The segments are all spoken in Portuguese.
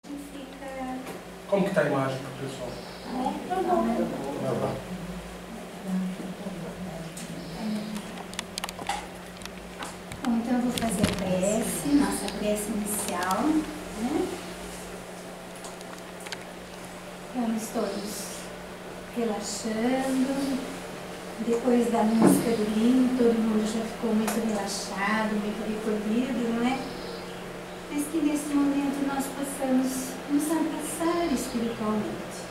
Fica... Como que está a imagem para o pessoal? Bom, então eu vou fazer a prece, nossa prece inicial, né? Vamos todos relaxando. Depois da música do hino, todo mundo já ficou muito relaxado, muito recolhido, não é? Mas que nesse momento nós possamos nos abraçar espiritualmente,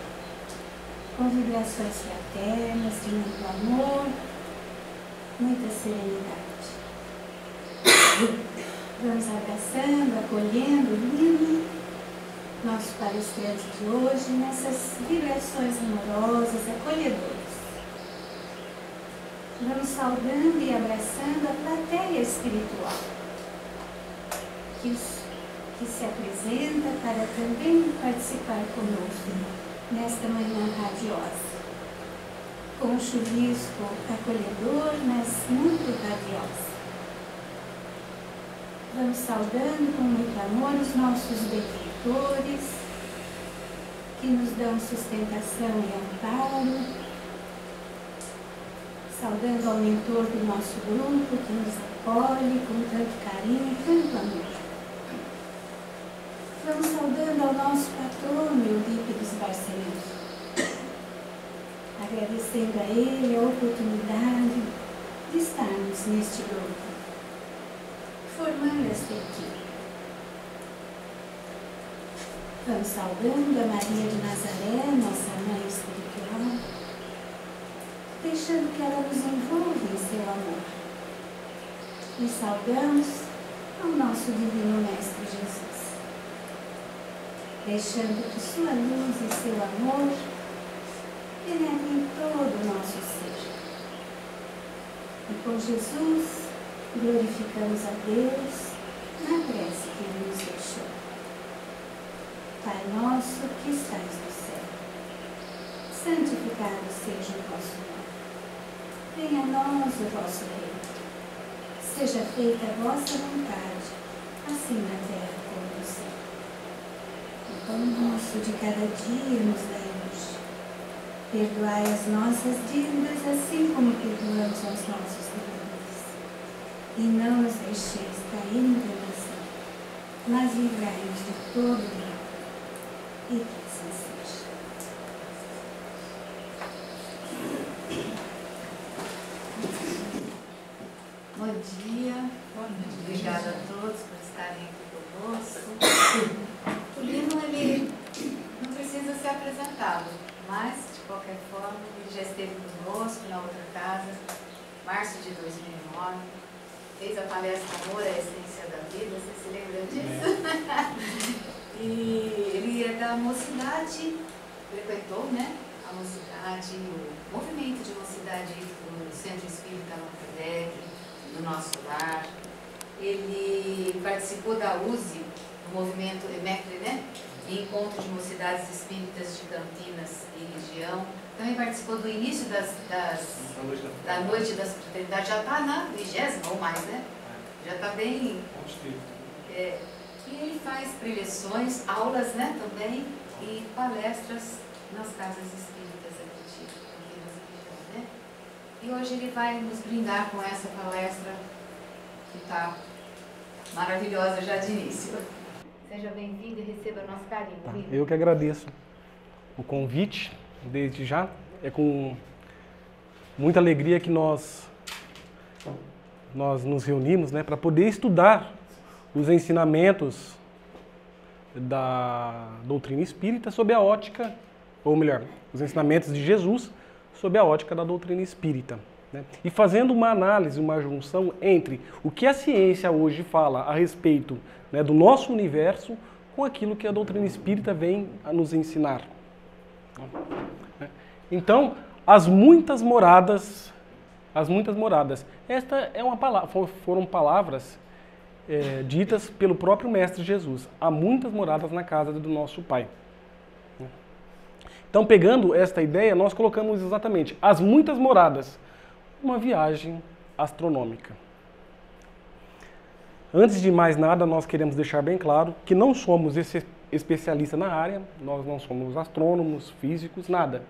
com vibrações fraternas, de muito amor, muita serenidade. Vamos abraçando, acolhendo, unindo nosso palestrante de hoje nessas vibrações amorosas, acolhedoras. Vamos saudando e abraçando a plateia espiritual, que se apresenta para também participar conosco nesta manhã radiosa, com um chuvisco acolhedor, mas muito radiosa. Vamos saudando com muito amor os nossos benfeitores, que nos dão sustentação e amparo, saudando ao mentor do nosso grupo, que nos acolhe com tanto carinho e tanto amor. Vamos saudando ao nosso patrono, Eurípides Barcelos, agradecendo a ele a oportunidade de estarmos neste grupo, formando esta equipe. Vamos saudando a Maria de Nazaré, nossa mãe espiritual, deixando que ela nos envolva em seu amor. E saudamos ao nosso Divino Mestre Jesus, deixando que sua luz e seu amor penetrem todo o nosso ser. E com Jesus glorificamos a Deus na prece que Ele nos deixou. Pai nosso que estais no céu, santificado seja o vosso nome. Venha a nós o vosso reino. Seja feita a vossa vontade, assim na terra como no céu. O pão nosso de cada dia nos dai hoje. Perdoai as nossas dívidas, assim como perdoamos aos nossos devedores. E não nos deixeis cair em tentação, mas livrai-nos de todo o mal. E que assim seja. Bom dia. Obrigada a todos por estarem aqui conosco. O Lino, ele não precisa ser apresentado, mas, de qualquer forma, ele já esteve conosco na outra casa, março de 2009, fez a palestra Amor, a Essência da Vida, você se lembra disso? E ele é da mocidade, frequentou, né? A mocidade, o movimento de mocidade do Centro Espírita Allan Kardec, do nosso lar. Ele participou da USE, do movimento EMECRE, né? Encontro de Mocidades Espíritas de Campinas e região. Também participou do início da Noite das Fraternidades. Já está na 20ª ou mais, né? Já está bem... E ele faz preleções, aulas, né, também, e palestras nas casas espíritas aqui de Campinas e região, né? E hoje ele vai nos brindar com essa palestra que está maravilhosa já de início. Seja bem-vindo e receba nosso carinho. Tá. Eu que agradeço o convite, desde já. É com muita alegria que nós nos reunimos, né, para poder estudar os ensinamentos da doutrina espírita sob a ótica, ou melhor, os ensinamentos de Jesus sob a ótica da doutrina espírita, né? E fazendo uma análise, uma junção entre o que a ciência hoje fala a respeito, né, do nosso universo com aquilo que a doutrina espírita vem a nos ensinar. Então, as muitas moradas, esta é uma palavra, foram palavras ditas pelo próprio Mestre Jesus. Há muitas moradas na casa do nosso Pai. Então, pegando esta ideia, nós colocamos exatamente as muitas moradas, uma viagem astronômica. Antes de mais nada, nós queremos deixar bem claro que não somos especialista na área, nós não somos astrônomos, físicos, nada.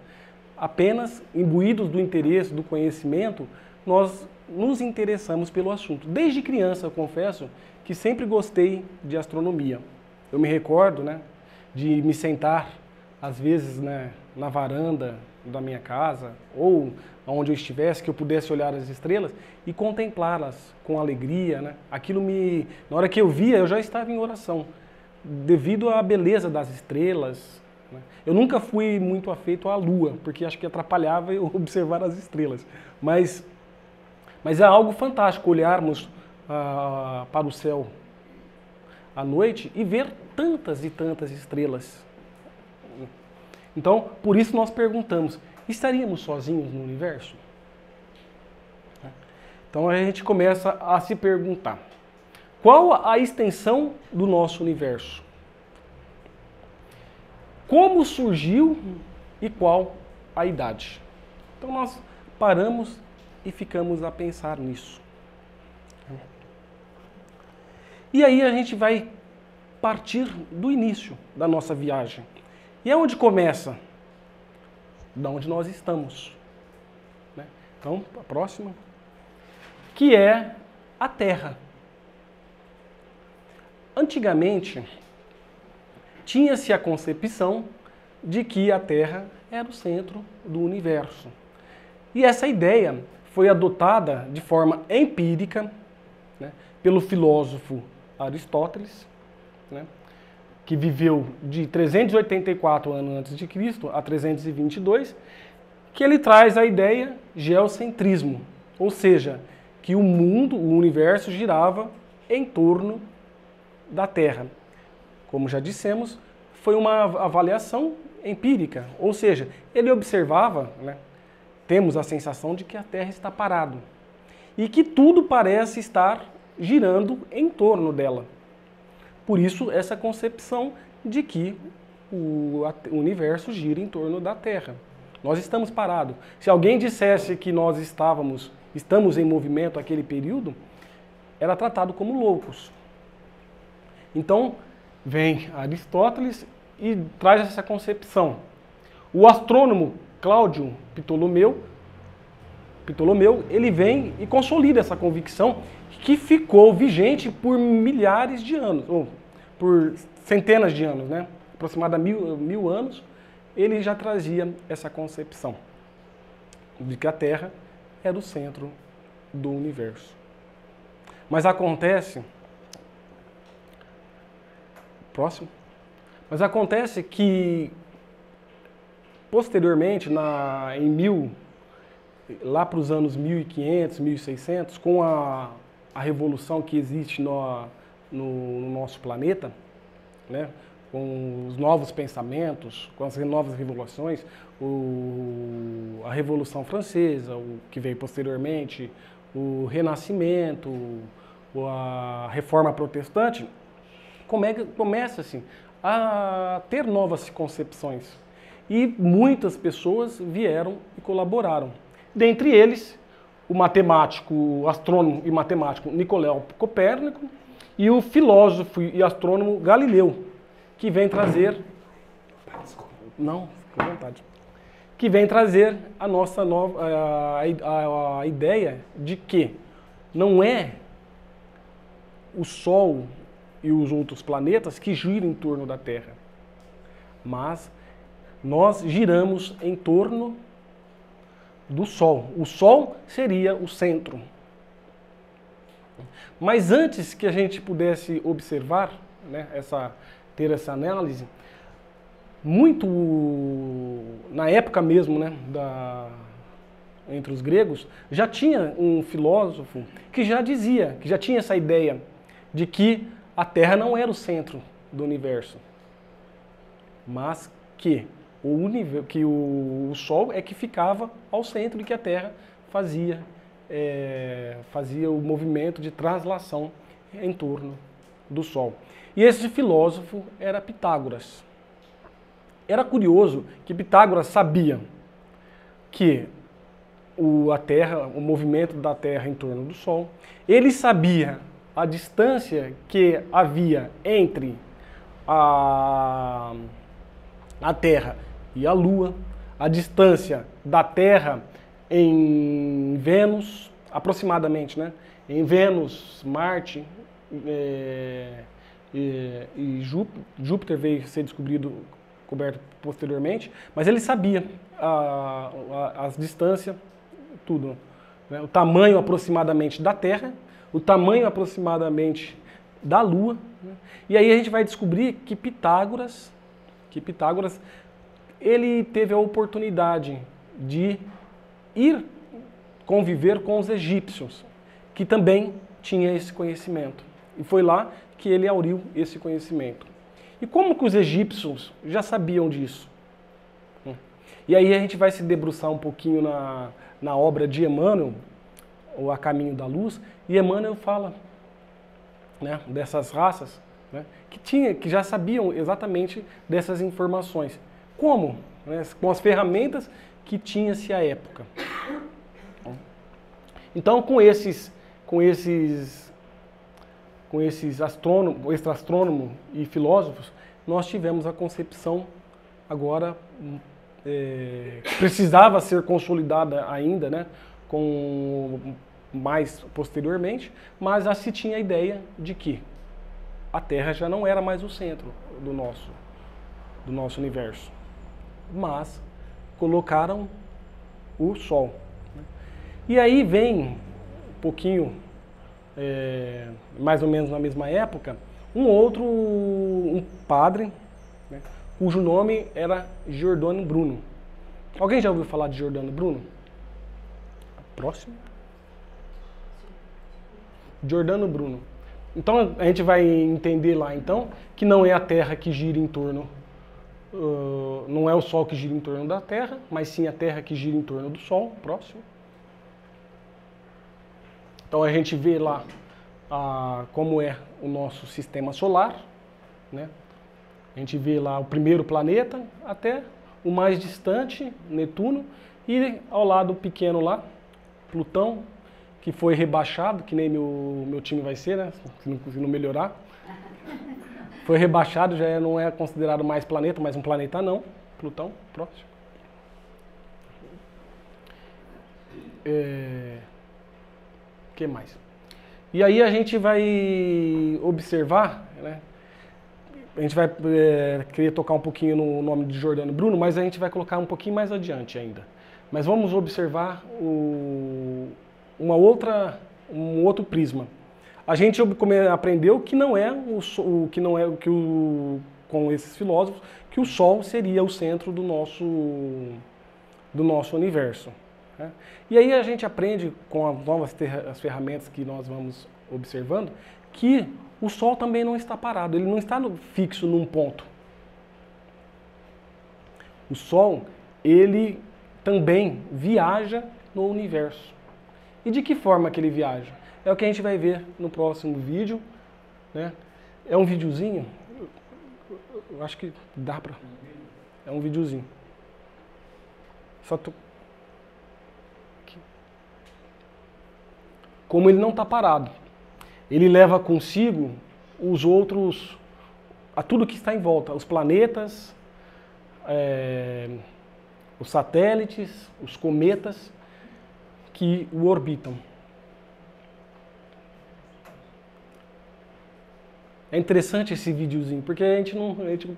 Apenas imbuídos do interesse, do conhecimento, nós nos interessamos pelo assunto. Desde criança, eu confesso, que sempre gostei de astronomia. Eu me recordo, né, de me sentar, às vezes, né, na varanda da minha casa, ou onde eu estivesse, que eu pudesse olhar as estrelas e contemplá-las com alegria, né? Na hora que eu via, eu já estava em oração, devido à beleza das estrelas, né? Eu nunca fui muito afeito à lua, porque acho que atrapalhava eu observar as estrelas. Mas é algo fantástico olharmos para o céu à noite e ver tantas e tantas estrelas. Então, por isso nós perguntamos, estaríamos sozinhos no universo? Então a gente começa a se perguntar, qual a extensão do nosso universo? Como surgiu e qual a idade? Então nós paramos e ficamos a pensar nisso. E aí a gente vai partir do início da nossa viagem. E é onde começa? Da onde nós estamos. Né? Então, a próxima. Que é a Terra. Antigamente, tinha-se a concepção de que a Terra era o centro do universo. E essa ideia foi adotada de forma empírica, né, pelo filósofo Aristóteles, né, que viveu de 384 anos antes de Cristo a 322, que ele traz a ideia geocentrismo, ou seja, que o mundo, o universo girava em torno da Terra. Como já dissemos, foi uma avaliação empírica, ou seja, ele observava, né, temos a sensação de que a Terra está parada e que tudo parece estar girando em torno dela. Por isso, essa concepção de que o universo gira em torno da Terra. Nós estamos parados. Se alguém dissesse que nós estamos em movimento naquele período, era tratado como loucos. Então, vem Aristóteles e traz essa concepção. O astrônomo Cláudio Ptolomeu, ele vem e consolida essa convicção que ficou vigente por milhares de anos, ou por centenas de anos, né? Aproximadamente mil anos, ele já trazia essa concepção de que a Terra era o centro do universo. Mas acontece... Próximo. Mas acontece que, posteriormente, lá para os anos 1500, 1600, com a revolução que existe no nosso planeta, né, com os novos pensamentos, com as novas revoluções, a Revolução Francesa, o que veio posteriormente, o Renascimento, a Reforma Protestante, começa assim, a ter novas concepções. E muitas pessoas vieram e colaboraram. Dentre eles, o astrônomo e matemático Nicolau Copérnico e o filósofo e astrônomo Galileu, que vem trazer... Não, fique à vontade. Que vem trazer a nossa a ideia de que não é o Sol e os outros planetas que giram em torno da Terra, mas nós giramos em torno do Sol. O Sol seria o centro. Mas antes que a gente pudesse observar, né, ter essa análise, muito na época mesmo, né, entre os gregos, já tinha um filósofo que já tinha essa ideia de que a Terra não era o centro do universo, mas que o Sol é que ficava ao centro e que a Terra fazia o movimento de translação em torno do Sol. E esse filósofo era Pitágoras. Era curioso que Pitágoras sabia que o movimento da Terra em torno do Sol, ele sabia a distância que havia entre a Terra e a Lua, a distância da Terra em Vênus, aproximadamente, né? Em Vênus, Marte e Júpiter veio ser coberto posteriormente, mas ele sabia as distâncias, tudo, né? O tamanho aproximadamente da Terra, o tamanho aproximadamente da Lua, né? E aí a gente vai descobrir que Pitágoras ele teve a oportunidade de ir conviver com os egípcios, que também tinha esse conhecimento. E foi lá que ele auriu esse conhecimento. E como que os egípcios já sabiam disso? E aí a gente vai se debruçar um pouquinho na obra de Emmanuel, ou A Caminho da Luz, e Emmanuel fala, né, dessas raças, né, que já sabiam exatamente dessas informações. Como? Né, com as ferramentas que tinha-se à época. Então, com esses astrônomos e filósofos, nós tivemos a concepção agora precisava ser consolidada ainda, né, mais posteriormente, mas já se tinha a ideia de que a Terra já não era mais o centro do nosso universo, mas colocaram o Sol. E aí vem um pouquinho, mais ou menos na mesma época, um padre, né, cujo nome era Giordano Bruno. Alguém já ouviu falar de Giordano Bruno? Próximo. Giordano Bruno. Então a gente vai entender lá então que não é a Terra que gira em torno, não é o Sol que gira em torno da Terra, mas sim a Terra que gira em torno do Sol, próximo. Então a gente vê lá como é o nosso sistema solar, né? A gente vê lá o primeiro planeta até o mais distante, Netuno, e ao lado pequeno lá, Plutão, que foi rebaixado, que nem meu time vai ser, né? Se não melhorar. Foi rebaixado, já não é considerado mais planeta, mas um planeta não. Plutão, próximo. O que mais? E aí a gente vai observar, né? A gente vai querer tocar um pouquinho no nome de Giordano Bruno, mas a gente vai colocar um pouquinho mais adiante ainda. Mas vamos observar um outro prisma. A gente aprendeu que não é com esses filósofos que o Sol seria o centro do nosso universo, né? E aí a gente aprende com as ferramentas que nós vamos observando que o Sol também não está parado, ele não está fixo num ponto. O Sol, ele também viaja no universo. E de que forma que ele viaja? É o que a gente vai ver no próximo vídeo, né? É um videozinho? Eu acho que dá pra... É um videozinho. Só tô... Como ele não está parado, ele leva consigo tudo que está em volta, os planetas, os satélites, os cometas que o orbitam. É interessante esse videozinho, porque a gente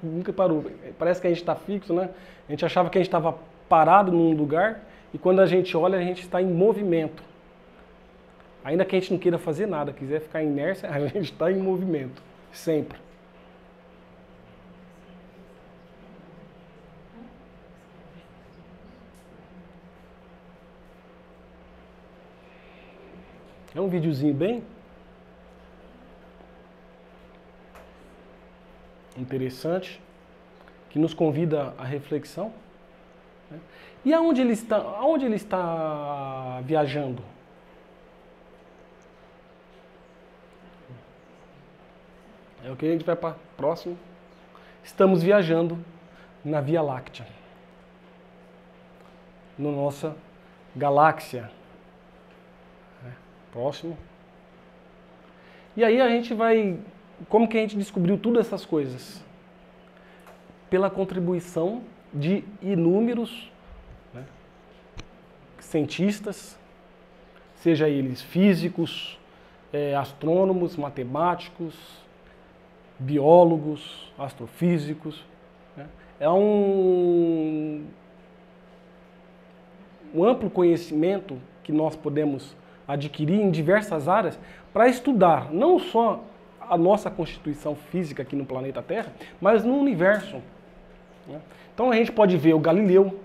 nunca parou. Parece que a gente está fixo, né? A gente achava que a gente estava parado num lugar e quando a gente olha, a gente está em movimento. Ainda que a gente não queira fazer nada, quiser ficar em inércia, a gente está em movimento, sempre. É um videozinho bem interessante, que nos convida à reflexão, né? E aonde ele está viajando? É o que a gente vai para próximo. Estamos viajando na Via Láctea, na nossa galáxia. Próximo. E aí a gente vai... Como que a gente descobriu todas essas coisas? pela contribuição de inúmeros, né, cientistas, seja eles físicos, astrônomos, matemáticos, biólogos, astrofísicos. Né? É um amplo conhecimento que nós podemos adquirir em diversas áreas para estudar não só a nossa constituição física aqui no planeta Terra, mas no universo. Né? Então a gente pode ver o Galileu,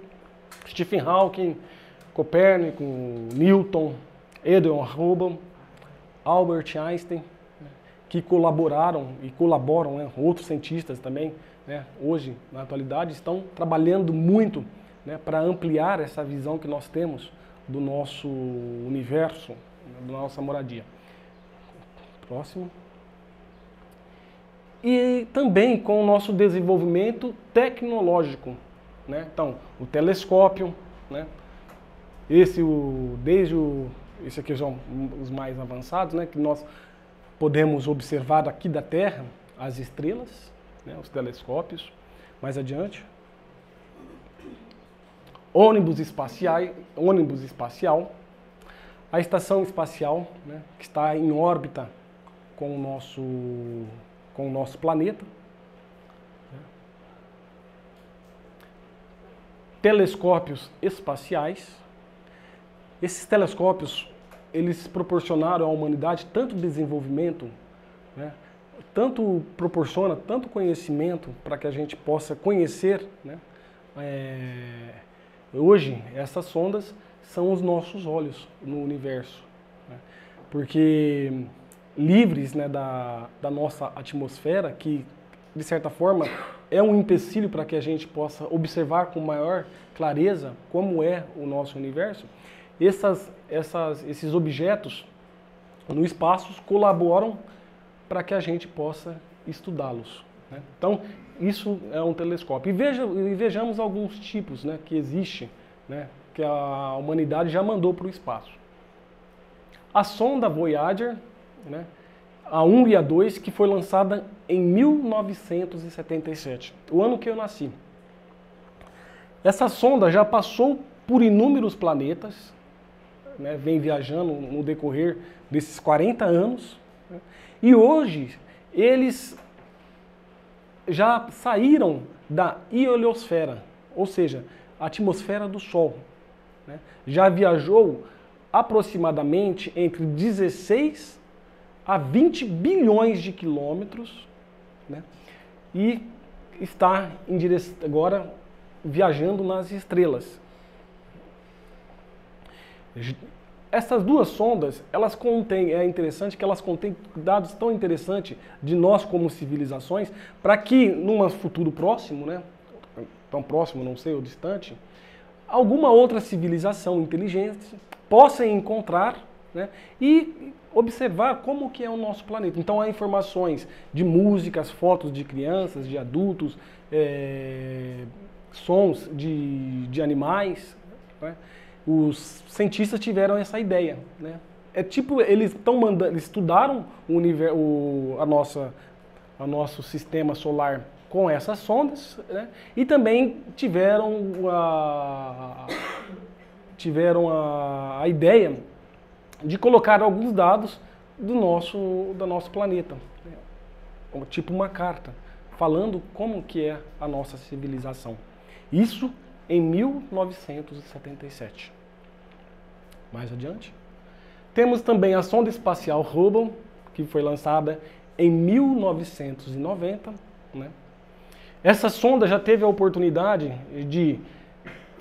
Stephen Hawking, Copérnico, Newton, Edwin Hubble, Albert Einstein, que colaboraram e colaboram, né, outros cientistas também, né, hoje, na atualidade, estão trabalhando muito, né, para ampliar essa visão que nós temos do nosso universo, da nossa moradia. Próximo. E também com o nosso desenvolvimento tecnológico. Né? Então, o telescópio, né? Esse aqui são os mais avançados, né? Que nós podemos observar aqui da Terra as estrelas, né? Os telescópios. Mais adiante. Ônibus espacial, a estação espacial, né? Que está em órbita com o nosso planeta. Telescópios espaciais. Esses telescópios, eles proporcionaram à humanidade tanto desenvolvimento, né, proporciona tanto conhecimento para que a gente possa conhecer, né, hoje, essas sondas são os nossos olhos no universo, né, porque livres, né, da nossa atmosfera, que de certa forma é um empecilho para que a gente possa observar com maior clareza como é o nosso universo, esses objetos no espaço colaboram para que a gente possa estudá-los. Né? Então, isso é um telescópio. E vejamos alguns tipos, né, que existem, né, que a humanidade já mandou para o espaço. A sonda Voyager, né, a 1 e a 2, que foi lançada em 1977, o ano que eu nasci. Essa sonda já passou por inúmeros planetas, né, vem viajando no decorrer desses 40 anos, né, e hoje eles já saíram da heliosfera, ou seja, a atmosfera do Sol. Né, já viajou aproximadamente entre 16 a 20 bilhões de quilômetros, né, e está em direção, agora viajando nas estrelas. Essas duas sondas, elas contêm, é interessante que elas contêm dados tão interessantes de nós como civilizações, para que num futuro próximo, né, tão próximo, não sei, ou distante, alguma outra civilização inteligente possa encontrar, né, e observar como que é o nosso planeta. Então há informações de músicas, fotos de crianças, de adultos, sons de animais, né? Os cientistas tiveram essa ideia, né? É tipo, eles estudaram o nosso sistema solar com essas sondas, né? E também tiveram a ideia de colocar alguns dados do nosso planeta, né? Tipo uma carta, falando como que é a nossa civilização. Isso em 1977. Mais adiante. Temos também a sonda espacial Hubble, que foi lançada em 1990. Né? Essa sonda já teve a oportunidade de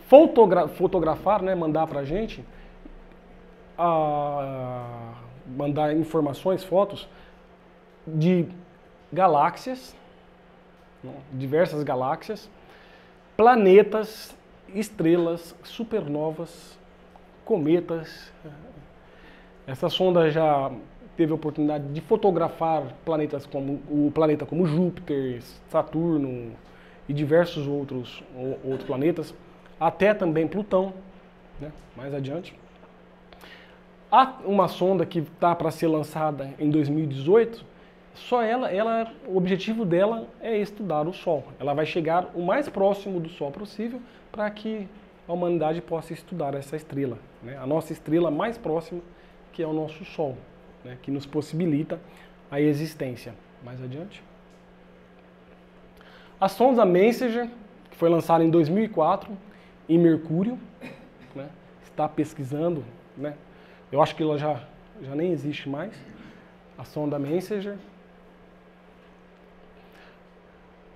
fotografar, né, mandar para a gente, mandar informações, fotos de galáxias, né, diversas galáxias, planetas, estrelas, supernovas, cometas. Essa sonda já teve a oportunidade de fotografar planetas como o planeta como Júpiter, Saturno e diversos outros planetas, até também Plutão, né? Mais adiante. Há uma sonda que está para ser lançada em 2018, o objetivo dela é estudar o Sol. Ela vai chegar o mais próximo do Sol possível para que a humanidade possa estudar essa estrela, né? A nossa estrela mais próxima, que é o nosso Sol, né? Que nos possibilita a existência. Mais adiante. A sonda Messenger, que foi lançada em 2004 em Mercúrio, né? Está pesquisando, né? Eu acho que ela já nem existe mais, a sonda Messenger.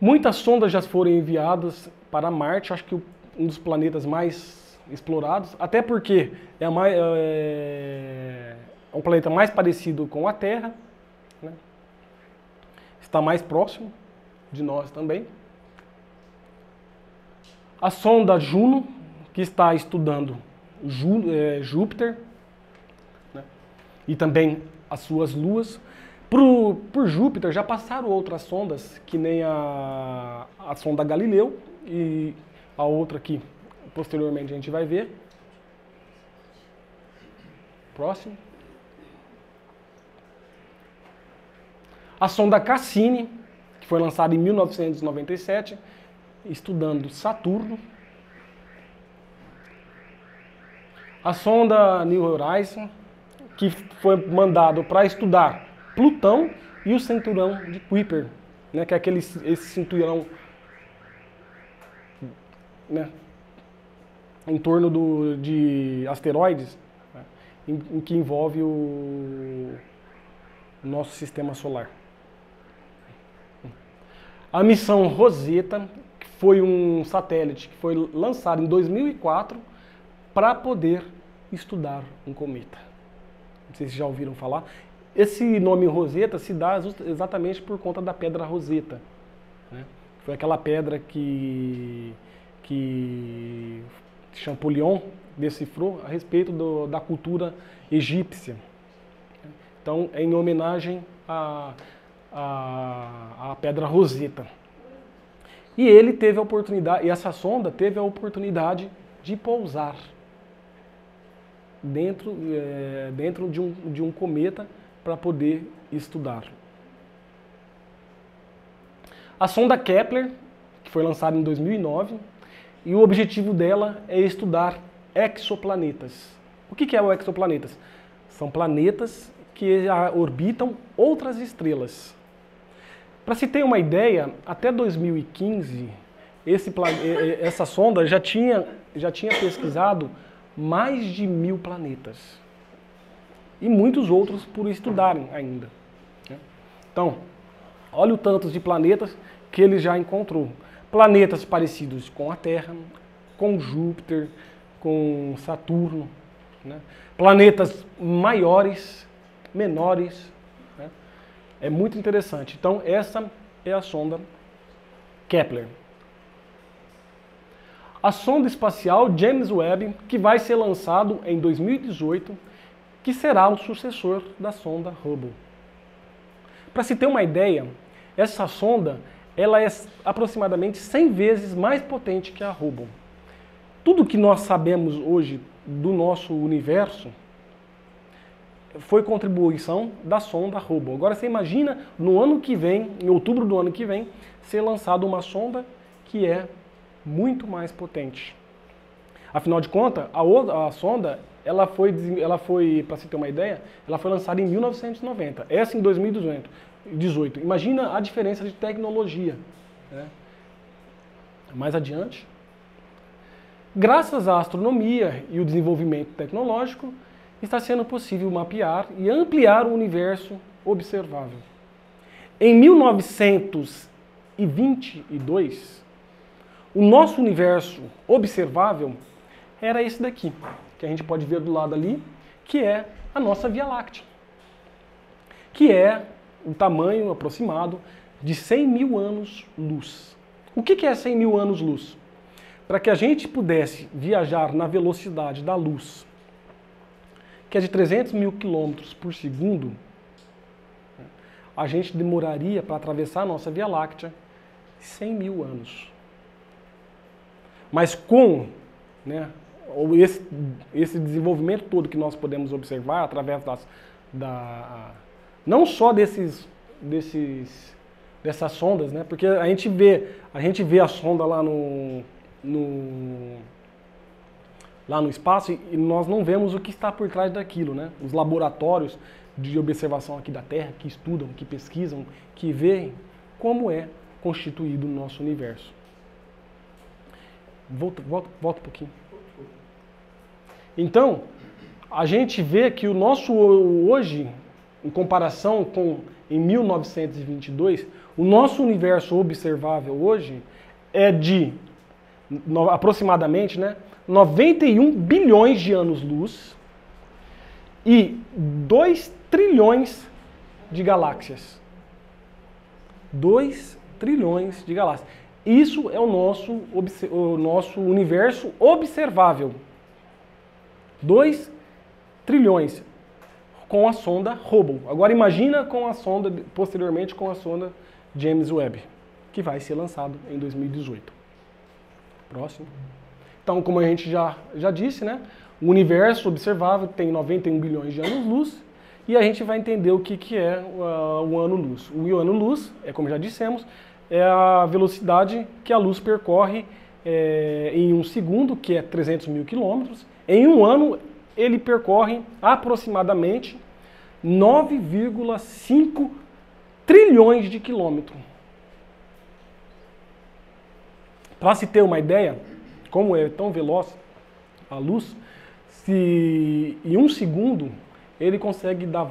Muitas sondas já foram enviadas para Marte, acho que um dos planetas mais explorados, até porque é um planeta mais parecido com a Terra, né? Está mais próximo de nós também. A sonda Juno, que está estudando Júpiter, né? E também as suas luas. Por Júpiter já passaram outras sondas, que nem a sonda Galileu e a outra que posteriormente a gente vai ver. Próximo. A sonda Cassini, que foi lançada em 1997, estudando Saturno. A sonda New Horizons, que foi mandado para estudar Plutão e o cinturão de Kuiper, né, que é esse cinturão, né, em torno de asteroides, né, em que envolve o nosso sistema solar. A missão Rosetta, que foi um satélite que foi lançado em 2004 para poder estudar um cometa. Não sei se já ouviram falar. Esse nome Rosetta se dá exatamente por conta da pedra Rosetta, né? Foi aquela pedra que Champollion decifrou a respeito da cultura egípcia. Então, é em homenagem à pedra Rosetta. E ele teve a oportunidade, e essa sonda teve a oportunidade de pousar dentro de um cometa para poder estudar. A sonda Kepler, que foi lançada em 2009, e o objetivo dela é estudar exoplanetas. O que é o exoplanetas? São planetas que orbitam outras estrelas. Para se ter uma ideia, até 2015, essa sonda já tinha pesquisado mais de 1000 planetas. E muitos outros por estudarem ainda. Então, olha o tanto de planetas que ele já encontrou. Planetas parecidos com a Terra, com Júpiter, com Saturno, né? Planetas maiores, menores, né? É muito interessante. Então, essa é a sonda Kepler. A sonda espacial James Webb, que vai ser lançado em 2018, que será o sucessor da sonda Hubble. Para se ter uma ideia, essa sonda ela é aproximadamente 100 vezes mais potente que a Hubble. Tudo que nós sabemos hoje do nosso universo foi contribuição da sonda Hubble. Agora você imagina, no ano que vem, em outubro do ano que vem, ser lançada uma sonda que é muito mais potente. Afinal de contas, a sonda ela foi, para se ter uma ideia, ela foi lançada em 1990, essa em 2018. Imagina a diferença de tecnologia, né? Mais adiante, graças à astronomia e o desenvolvimento tecnológico, está sendo possível mapear e ampliar o universo observável. Em 1922, o nosso universo observável era esse daqui, que a gente pode ver do lado ali, que é a nossa Via Láctea, que é o tamanho aproximado de 100 mil anos-luz. O que é 100 mil anos-luz? Para que a gente pudesse viajar na velocidade da luz, que é de 300 mil quilômetros por segundo, a gente demoraria para atravessar a nossa Via Láctea 100 mil anos. Mas com, né, esse desenvolvimento todo que nós podemos observar através não só desses dessas sondas, né? Porque a gente vê a sonda lá lá no espaço e nós não vemos o que está por trás daquilo, né? Os laboratórios de observação aqui da Terra, que estudam, que pesquisam, que veem como é constituído o nosso universo. Volta um pouquinho. Então, a gente vê que o nosso hoje, em comparação com em 1922, o nosso universo observável hoje é de aproximadamente, né, 91 bilhões de anos-luz e 2 trilhões de galáxias. 2 trilhões de galáxias. Isso é o nosso universo observável. 2 trilhões com a sonda Hubble. Agora imagina com a sonda, posteriormente com a sonda James Webb, que vai ser lançado em 2018. Próximo. Então, como a gente já disse, né, o universo observável tem 91 bilhões de anos-luz e a gente vai entender o que é o ano-luz. O ano-luz, como já dissemos, é a velocidade que a luz percorre em um segundo, que é 300 mil quilômetros. Em um ano, ele percorre aproximadamente 9,5 trilhões de quilômetros. Para se ter uma ideia, como é tão veloz a luz, se em um segundo ele consegue dar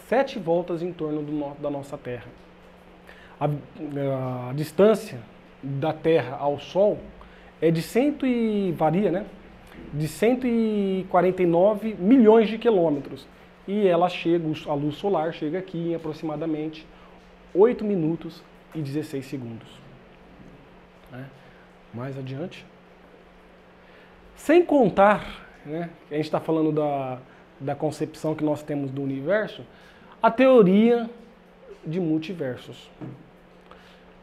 7 voltas em torno da nossa Terra. A distância da Terra ao Sol é de varia, né? De 149 milhões de quilômetros. E a luz solar chega aqui em aproximadamente 8 minutos e 16 segundos. Mais adiante. Sem contar, né, a gente está falando da concepção que nós temos do universo, a teoria de multiversos.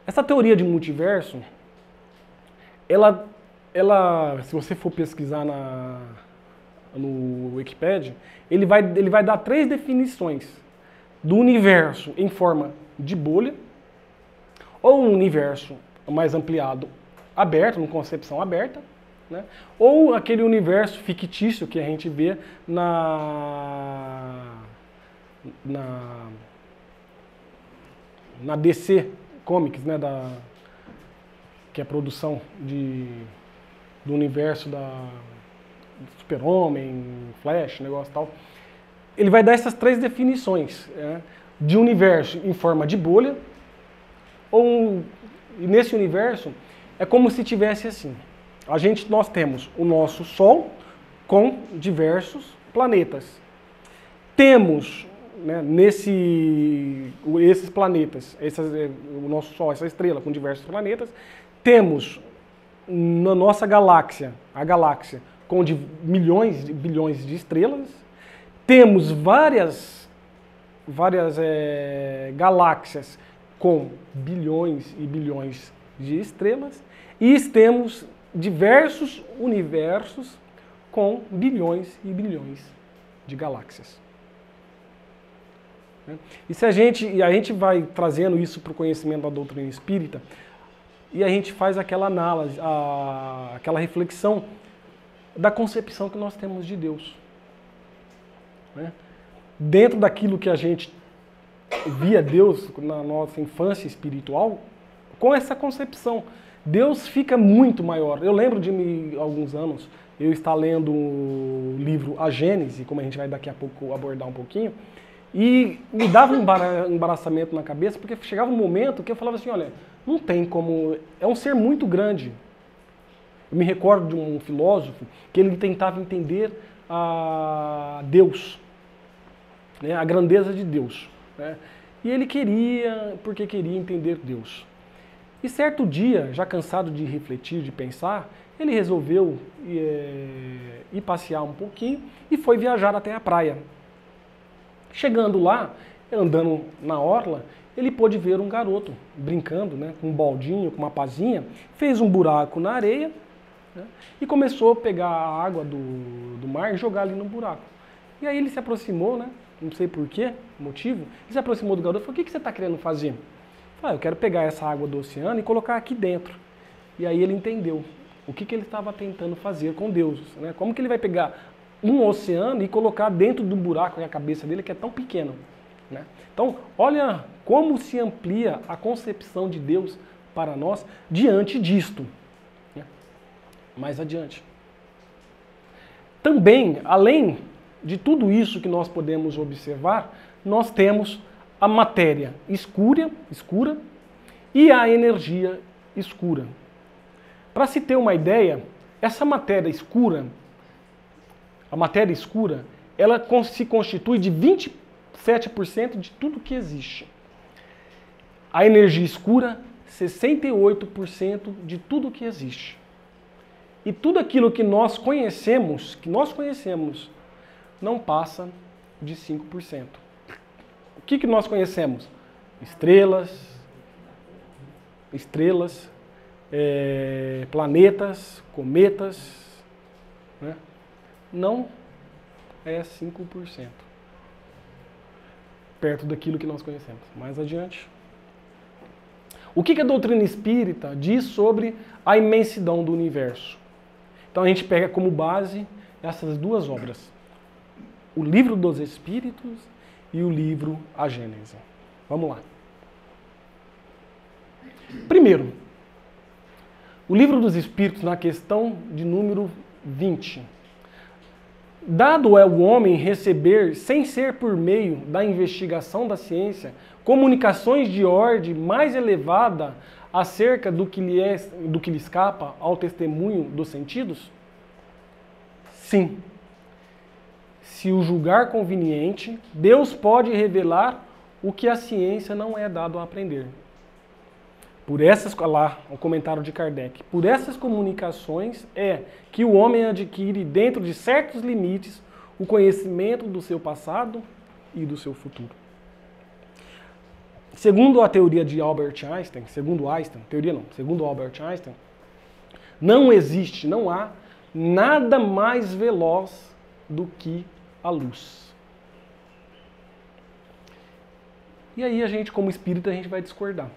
Essa teoria de multiverso, ela se você for pesquisar no Wikipedia, ele vai dar 3 definições do universo em forma de bolha, ou um universo mais ampliado, aberto, uma concepção aberta, né? Ou aquele universo fictício que a gente vê na DC Comics, né? Que é a produção do universo do Super-Homem, Flash, negócio e tal. Ele vai dar essas 3 definições, né, de universo em forma de bolha, e nesse universo é como se tivesse assim. Nós temos o nosso Sol com diversos planetas. Temos, né, esses planetas, o nosso Sol, essa estrela com diversos planetas, temos na nossa galáxia, a galáxia com milhões de bilhões de estrelas, temos várias galáxias com bilhões e bilhões de estrelas, e temos diversos universos com bilhões e bilhões de galáxias. E a gente vai trazendo isso para o conhecimento da doutrina espírita, e a gente faz aquela análise, aquela reflexão da concepção que nós temos de Deus. Né? Dentro daquilo que a gente via Deus na nossa infância espiritual, com essa concepção, Deus fica muito maior. Eu lembro de alguns anos, eu estar lendo o livro A Gênese, como a gente vai daqui a pouco abordar um pouquinho, e me dava um embaraçamento na cabeça, porque chegava um momento que eu falava assim, olha, não tem como, é um ser muito grande. Eu me recordo de um filósofo que ele tentava entender a Deus, né, a grandeza de Deus. Né, e ele porque queria entender Deus. E certo dia, já cansado de refletir, de pensar, ele resolveu ir passear um pouquinho e foi viajar até a praia. Chegando lá, andando na orla, ele pôde ver um garoto brincando, né, com um baldinho, com uma pazinha, fez um buraco na areia, né, e começou a pegar a água do mar e jogar ali no buraco. E aí ele se aproximou, né, não sei por quê, motivo, ele se aproximou do garoto e falou, o que você está querendo fazer? Eu quero pegar essa água do oceano e colocar aqui dentro. E aí ele entendeu o que ele estava tentando fazer com Deus. Né? Como que ele vai pegar um oceano e colocar dentro do buraco na cabeça dele que é tão pequeno. Né? Então, olha como se amplia a concepção de Deus para nós diante disto. Né? Mais adiante. Também, além de tudo isso que nós podemos observar, nós temos a matéria escura e a energia escura. Para se ter uma ideia, essa matéria escura, ela se constitui de 27% de tudo que existe. A energia escura, 68% de tudo que existe. E tudo aquilo que nós conhecemos, não passa de 5%. O que nós conhecemos? Estrelas, planetas, cometas, né? Não é 5%. Perto daquilo que nós conhecemos. Mais adiante. O que a doutrina espírita diz sobre a imensidão do universo? Então a gente pega como base essas duas obras. O Livro dos Espíritos e o livro A Gênese. Vamos lá. Primeiro, o Livro dos Espíritos, na questão de número 20. Dado é o homem receber, sem ser por meio da investigação da ciência, comunicações de ordem mais elevada acerca do que lhe escapa ao testemunho dos sentidos? Sim. Se o julgar conveniente, Deus pode revelar o que a ciência não é dado a aprender. Lá, o comentário de Kardec. Por essas comunicações é que o homem adquire, dentro de certos limites, o conhecimento do seu passado e do seu futuro. Segundo a teoria de Albert Einstein, segundo Albert Einstein, não há nada mais veloz do que a luz. E aí a gente, como espírita, a gente vai discordar.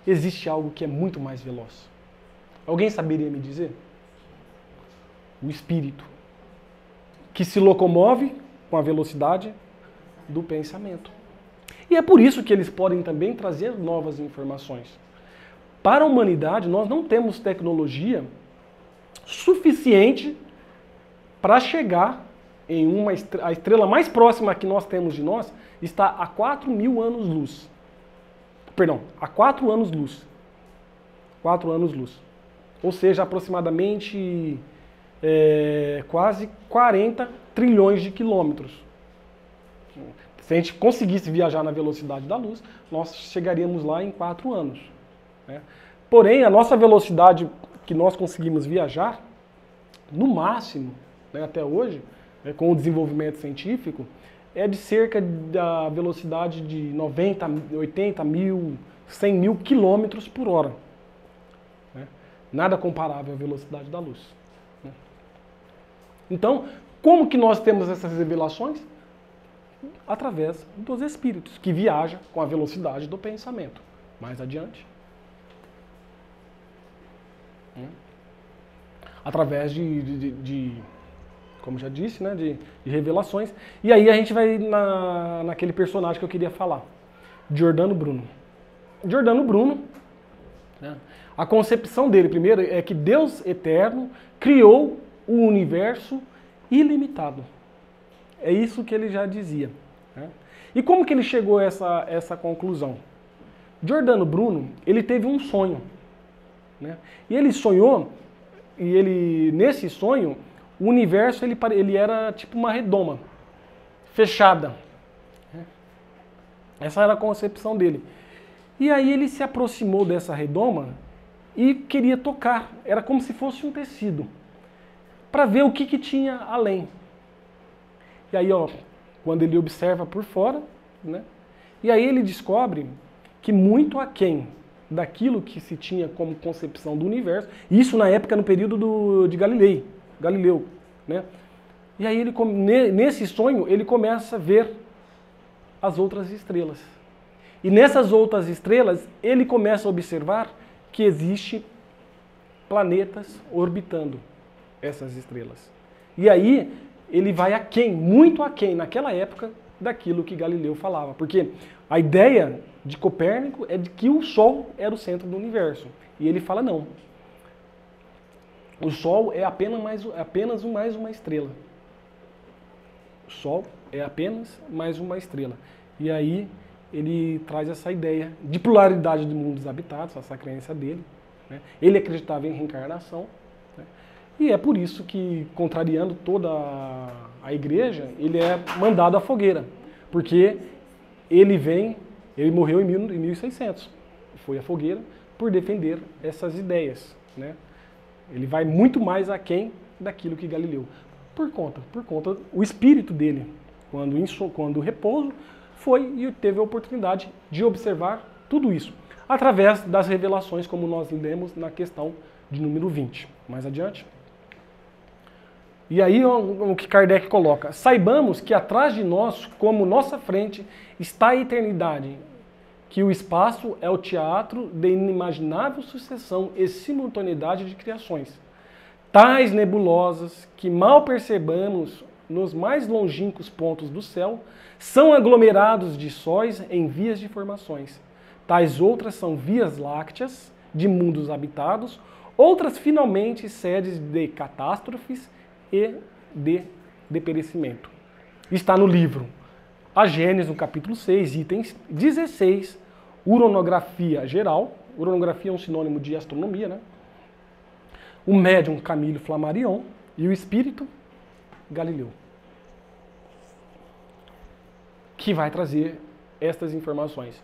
Existe algo que é muito mais veloz. Alguém saberia me dizer? O espírito, que se locomove com a velocidade do pensamento. E é por isso que eles podem também trazer novas informações. Para a humanidade, nós não temos tecnologia suficiente para chegar em a estrela mais próxima que nós temos de nós está a 4.000 anos-luz. Perdão, a 4 anos-luz. 4 anos-luz. Ou seja, aproximadamente quase 40 trilhões de quilômetros. Se a gente conseguisse viajar na velocidade da luz, nós chegaríamos lá em 4 anos. Né? Porém, a nossa velocidade que nós conseguimos viajar, no máximo, né, até hoje, com o desenvolvimento científico, é de cerca da velocidade de 90, 80 mil, 100 mil quilômetros por hora. Né? Nada comparável à velocidade da luz. Né? Então, como que nós temos essas revelações? Através dos espíritos, que viajam com a velocidade do pensamento. Mais adiante. Através como já disse, né, de revelações. E aí a gente vai naquele personagem que eu queria falar, Giordano Bruno. Giordano Bruno, né, a concepção dele, primeiro, é que Deus eterno criou o universo ilimitado. É isso que ele já dizia. Né? E como que ele chegou a essa conclusão? Giordano Bruno, ele teve um sonho. Né? E ele sonhou, nesse sonho, o universo ele era tipo uma redoma, fechada. Essa era a concepção dele. E aí ele se aproximou dessa redoma e queria tocar. Era como se fosse um tecido, para ver o que tinha além. E aí, quando ele observa por fora, né, e aí ele descobre que muito aquém daquilo que se tinha como concepção do universo, isso na época, no período de Galileu, né? E aí, nesse sonho, ele começa a ver as outras estrelas. E nessas outras estrelas, ele começa a observar que existem planetas orbitando essas estrelas. E aí, ele vai aquém, muito aquém, naquela época, daquilo que Galileu falava. Porque a ideia de Copérnico é de que o Sol era o centro do universo. E ele fala não. O Sol é apenas mais uma estrela. O Sol é apenas mais uma estrela. E aí ele traz essa ideia de pluralidade de mundos habitados, essa crença dele. Né? Ele acreditava em reencarnação. Né? E é por isso que, contrariando toda a igreja, ele é mandado à fogueira. Porque ele morreu em 1600. Foi à fogueira por defender essas ideias. Né? Ele vai muito mais aquém daquilo que Galileu. Por conta o espírito dele, quando repouso, foi e teve a oportunidade de observar tudo isso, através das revelações, como nós lemos na questão de número 20. Mais adiante. E aí o que Kardec coloca: saibamos que atrás de nós, como nossa frente, está a eternidade, que o espaço é o teatro de inimaginável sucessão e simultaneidade de criações, tais nebulosas que mal percebamos nos mais longínquos pontos do céu, são aglomerados de sóis em vias de formações. Tais outras são vias lácteas de mundos habitados, outras finalmente sedes de catástrofes e de deperecimento. Está no livro A Gênesis, no capítulo 6, itens 16, uranografia geral. Uranografia é um sinônimo de astronomia, né? O médium Camilo Flammarion e o espírito Galileu, que vai trazer estas informações.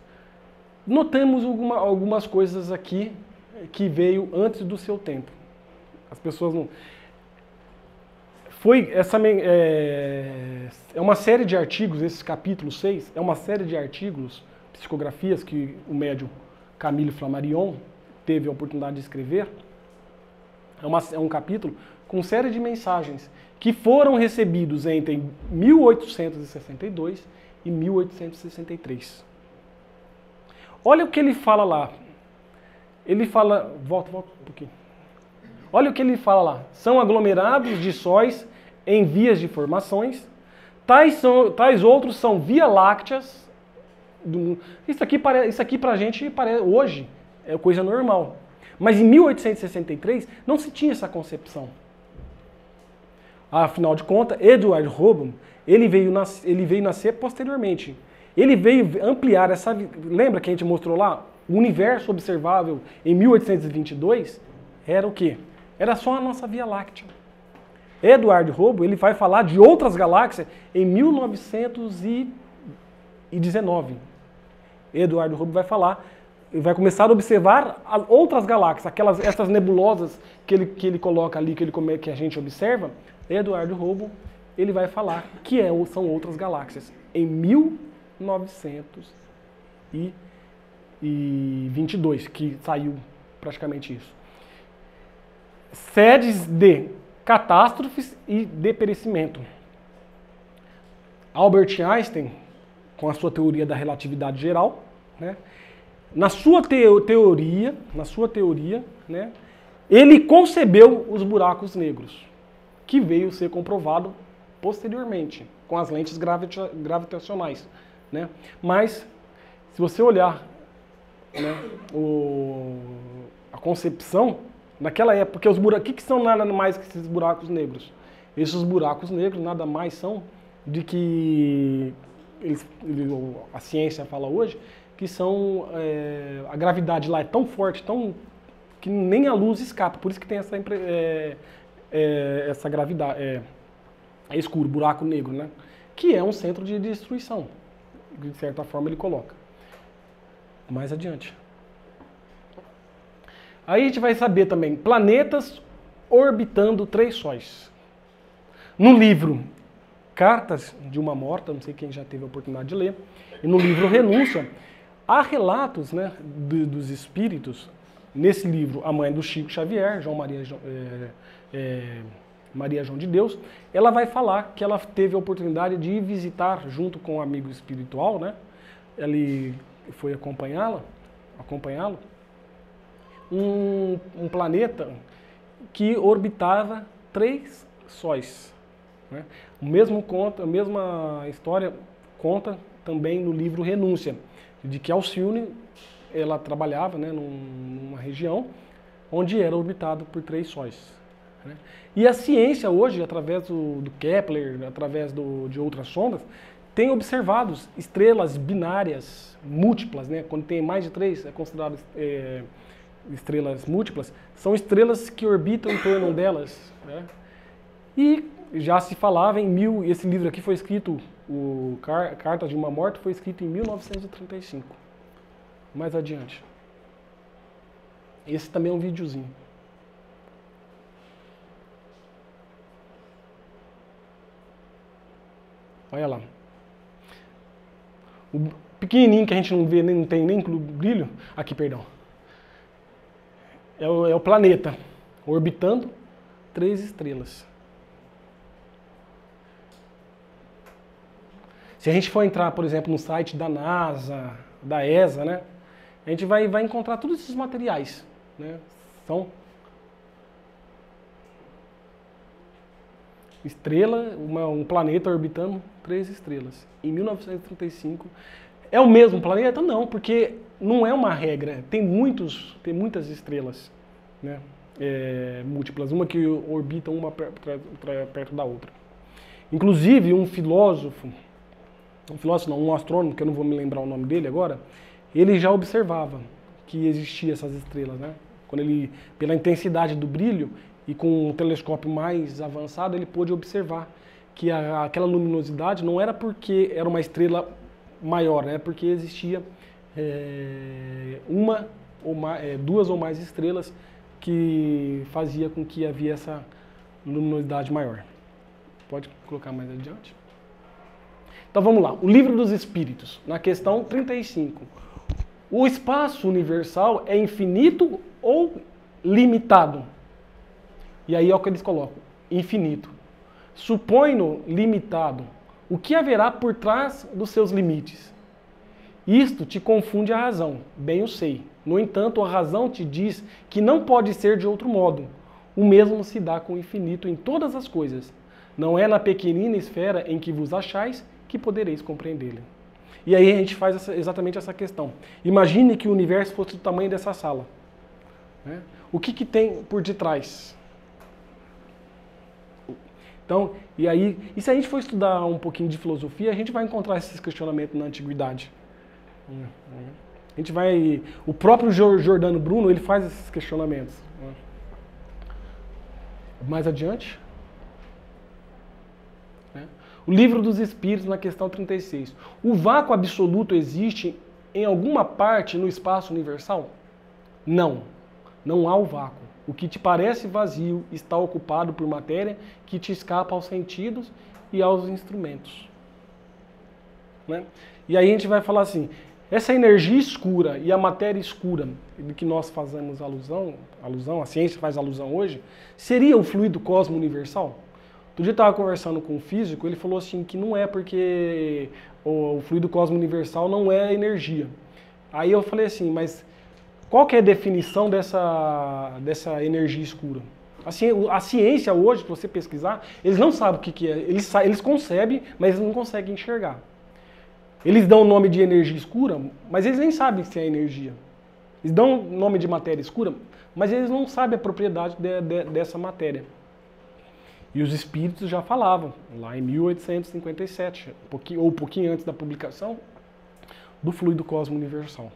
Notamos algumas coisas aqui que veio antes do seu tempo. As pessoas não... É uma série de artigos, esse capítulo 6, é uma série de artigos, psicografias que o médium Camilo Flammarion teve a oportunidade de escrever. É um capítulo com série de mensagens que foram recebidos entre 1862 e 1863. Olha o que ele fala lá. Ele fala... Volta um pouquinho. Olha o que ele fala lá. São aglomerados de sóis em vias de formações. Tais outros são via lácteas. Isso aqui pra gente hoje é coisa normal. Mas em 1863 não se tinha essa concepção. Afinal de contas, Edward Hubble, ele veio nascer posteriormente. Ele veio ampliar essa... Lembra que a gente mostrou lá? O universo observável em 1822 era o quê? Era só a nossa Via Láctea. Edward Hubble, ele vai falar de outras galáxias em 1919. Edward Hubble vai falar, ele vai começar a observar outras galáxias, essas nebulosas que ele coloca ali, que a gente observa. Edward Hubble, ele vai falar que são outras galáxias. Em 1922, que saiu praticamente isso. Sedes de catástrofes e deperecimento. Albert Einstein, com a sua teoria da relatividade geral, né, na sua teoria, né, ele concebeu os buracos negros, que veio ser comprovado posteriormente, com as lentes gravitacionais. Né? Mas, se você olhar, né, a concepção, naquela época, porque o que são nada mais que esses buracos negros? Esses buracos negros nada mais são de que a ciência fala hoje, que são a gravidade lá é tão forte, que nem a luz escapa, por isso que tem essa gravidade, é escuro, buraco negro, né? Que é um centro de destruição, de certa forma ele coloca. Mais adiante. Aí a gente vai saber também, planetas orbitando 3 sóis. No livro Cartas de uma Morta, não sei quem já teve a oportunidade de ler, e no livro Renúncia, há relatos, né, dos espíritos, nesse livro, a mãe do Chico Xavier, Maria João de Deus, ela vai falar que ela teve a oportunidade de ir visitar, junto com um amigo espiritual, né? Ele foi acompanhá-lo, um planeta que orbitava 3 sóis. Né? A mesma história conta também no livro Renúncia, de que Alcione, ela trabalhava, né, numa região onde era orbitado por 3 sóis. Né? E a ciência hoje, através do Kepler, através de outras sondas, tem observado estrelas binárias múltiplas, né? Quando tem mais de 3, é considerado estrelas múltiplas, são estrelas que orbitam em torno delas. Né? E já se falava esse livro aqui foi escrito, o Cartas de uma Morte, foi escrito em 1935. Mais adiante. Esse também é um videozinho. Olha lá. O pequenininho que a gente não vê, não tem nem brilho, aqui, perdão, é o planeta orbitando 3 estrelas. Se a gente for entrar, por exemplo, no site da NASA, da ESA, né, a gente vai encontrar todos esses materiais. Né, são um planeta orbitando 3 estrelas. Em 1935. É o mesmo planeta? Não, porque não é uma regra. Tem muitas estrelas, né, múltiplas, uma que orbita uma perto da outra. Inclusive, um astrônomo, que eu não vou me lembrar o nome dele agora, ele já observava que existiam essas estrelas. Né? Quando ele, pela intensidade do brilho e com um telescópio mais avançado, ele pôde observar que aquela luminosidade não era porque era uma estrela maior, né? Porque existia duas ou mais estrelas que fazia com que havia essa luminosidade maior. Pode colocar mais adiante? Então vamos lá, o Livro dos Espíritos, na questão 35. O espaço universal é infinito ou limitado? E aí é o que eles colocam, infinito. Supõe-no limitado, o que haverá por trás dos seus limites? Isto te confunde a razão, bem eu sei. No entanto, a razão te diz que não pode ser de outro modo. O mesmo se dá com o infinito em todas as coisas. Não é na pequenina esfera em que vos achais que podereis compreendê-lo. E aí a gente faz exatamente essa questão. Imagine que o universo fosse do tamanho dessa sala. Né? O que tem por detrás? Então, e se a gente for estudar um pouquinho de filosofia, a gente vai encontrar esses questionamentos na antiguidade. A gente vai, o próprio Giordano Bruno, ele faz esses questionamentos. Mais adiante. O Livro dos Espíritos, na questão 36. O vácuo absoluto existe em alguma parte no espaço universal? Não. Não há o vácuo. O que te parece vazio está ocupado por matéria que te escapa aos sentidos e aos instrumentos. Né? E aí a gente vai falar assim, essa energia escura e a matéria escura, de que nós fazemos alusão, a ciência faz alusão hoje, seria o fluido cosmo universal? Outro dia eu estava conversando com um físico, ele falou assim que não é porque o fluido cosmo universal não é energia. Aí eu falei assim, mas qual que é a definição dessa energia escura? Assim, a ciência hoje, se você pesquisar, eles não sabem o que é. Eles concebem, mas eles não conseguem enxergar. Eles dão o nome de energia escura, mas eles nem sabem se é energia. Eles dão o nome de matéria escura, mas eles não sabem a propriedade dessa matéria. E os espíritos já falavam, lá em 1857, ou um pouquinho antes da publicação, do fluido cosmo universal.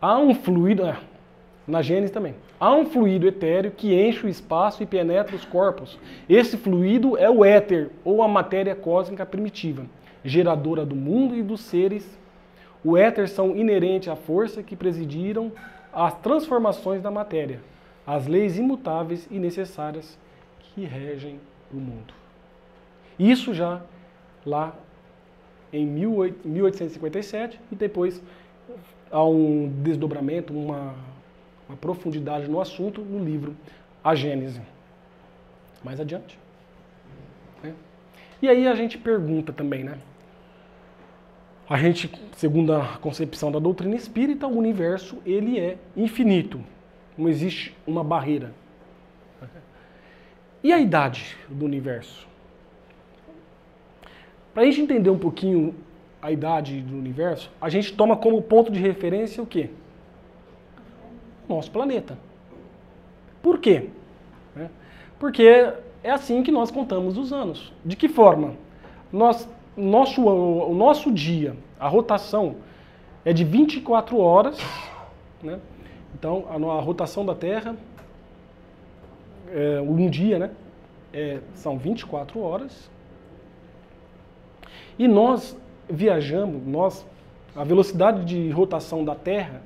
Há um fluido, na Gênesis também, há um fluido etéreo que enche o espaço e penetra os corpos. Esse fluido é o éter, ou a matéria cósmica primitiva, geradora do mundo e dos seres. O éter são inerentes à força que presidiram as transformações da matéria, as leis imutáveis e necessárias que regem o mundo. Isso já lá em 1857, e depois há um desdobramento, uma profundidade no assunto no livro A Gênese. Mais adiante. Né? E aí a gente pergunta também, né? A gente, segundo a concepção da doutrina espírita, o universo ele é infinito. Não existe uma barreira. E a idade do universo? Para a gente entender um pouquinho a idade do universo, a gente toma como ponto de referência o quê? Nosso planeta. Por quê? Porque é assim que nós contamos os anos. De que forma? O nosso dia, a rotação, é de 24 horas. Né? Então, a rotação da Terra, um dia, né? São 24 horas. E nós viajamos, a velocidade de rotação da Terra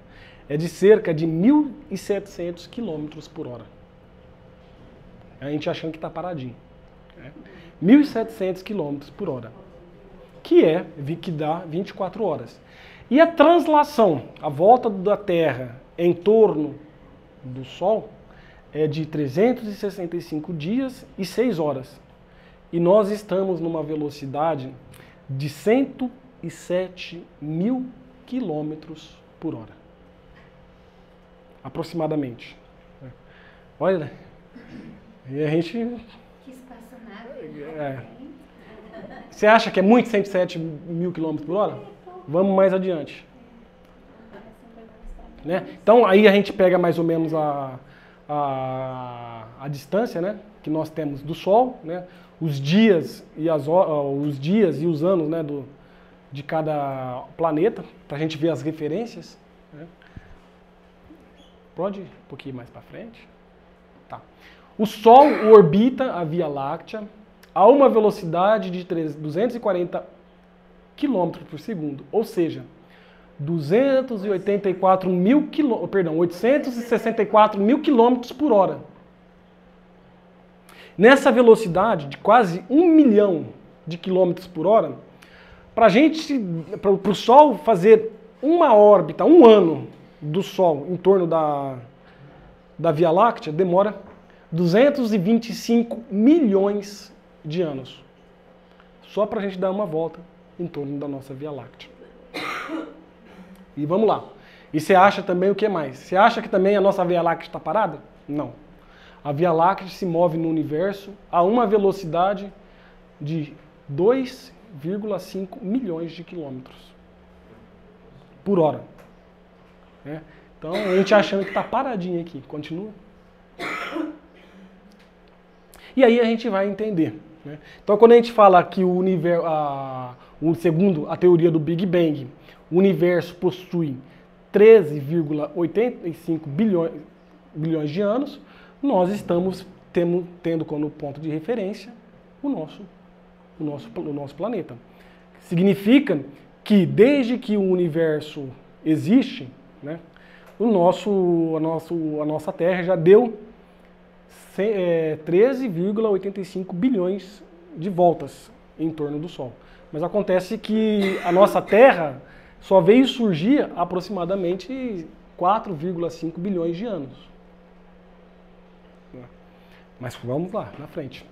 é de cerca de 1.700 km por hora. A gente achando que está paradinho. 1.700 km por hora. Que dá 24 horas. E a translação, a volta da Terra em torno do Sol, é de 365 dias e 6 horas. E nós estamos numa velocidade de 107 mil quilômetros por hora. Aproximadamente. Olha, e a gente... Que espaçonave. Você acha que é muito 107 mil quilômetros por hora? Vamos mais adiante. Né? Então aí a gente pega mais ou menos a distância, né, que nós temos do Sol, né, os dias e os anos, né, de cada planeta, para a gente ver as referências. Né? Pode ir um pouquinho mais para frente. Tá. O Sol orbita a Via Láctea a uma velocidade de 240 km por segundo, ou seja, 864 mil quilômetros por hora. Nessa velocidade de quase 1 milhão de quilômetros por hora, para o Sol fazer uma órbita, um ano do Sol em torno da Via Láctea, demora 225 milhões de anos. Só para a gente dar uma volta em torno da nossa Via Láctea. E vamos lá. E você acha também o que mais? Você acha que também a nossa Via Láctea está parada? Não. A Via Láctea se move no universo a uma velocidade de 2,5 milhões de quilômetros por hora. Então, a gente achando que está paradinho aqui. Continua. E aí a gente vai entender. Né? Então, quando a gente fala que o universo, segundo a teoria do Big Bang, o universo possui 13,85 bilhões de anos, nós estamos tendo como ponto de referência o nosso planeta. Significa que desde que o universo existe, né, a nossa Terra já deu 13,85 bilhões de voltas em torno do Sol. Mas acontece que a nossa Terra só veio surgir aproximadamente 4,5 bilhões de anos. Mas vamos lá, na frente.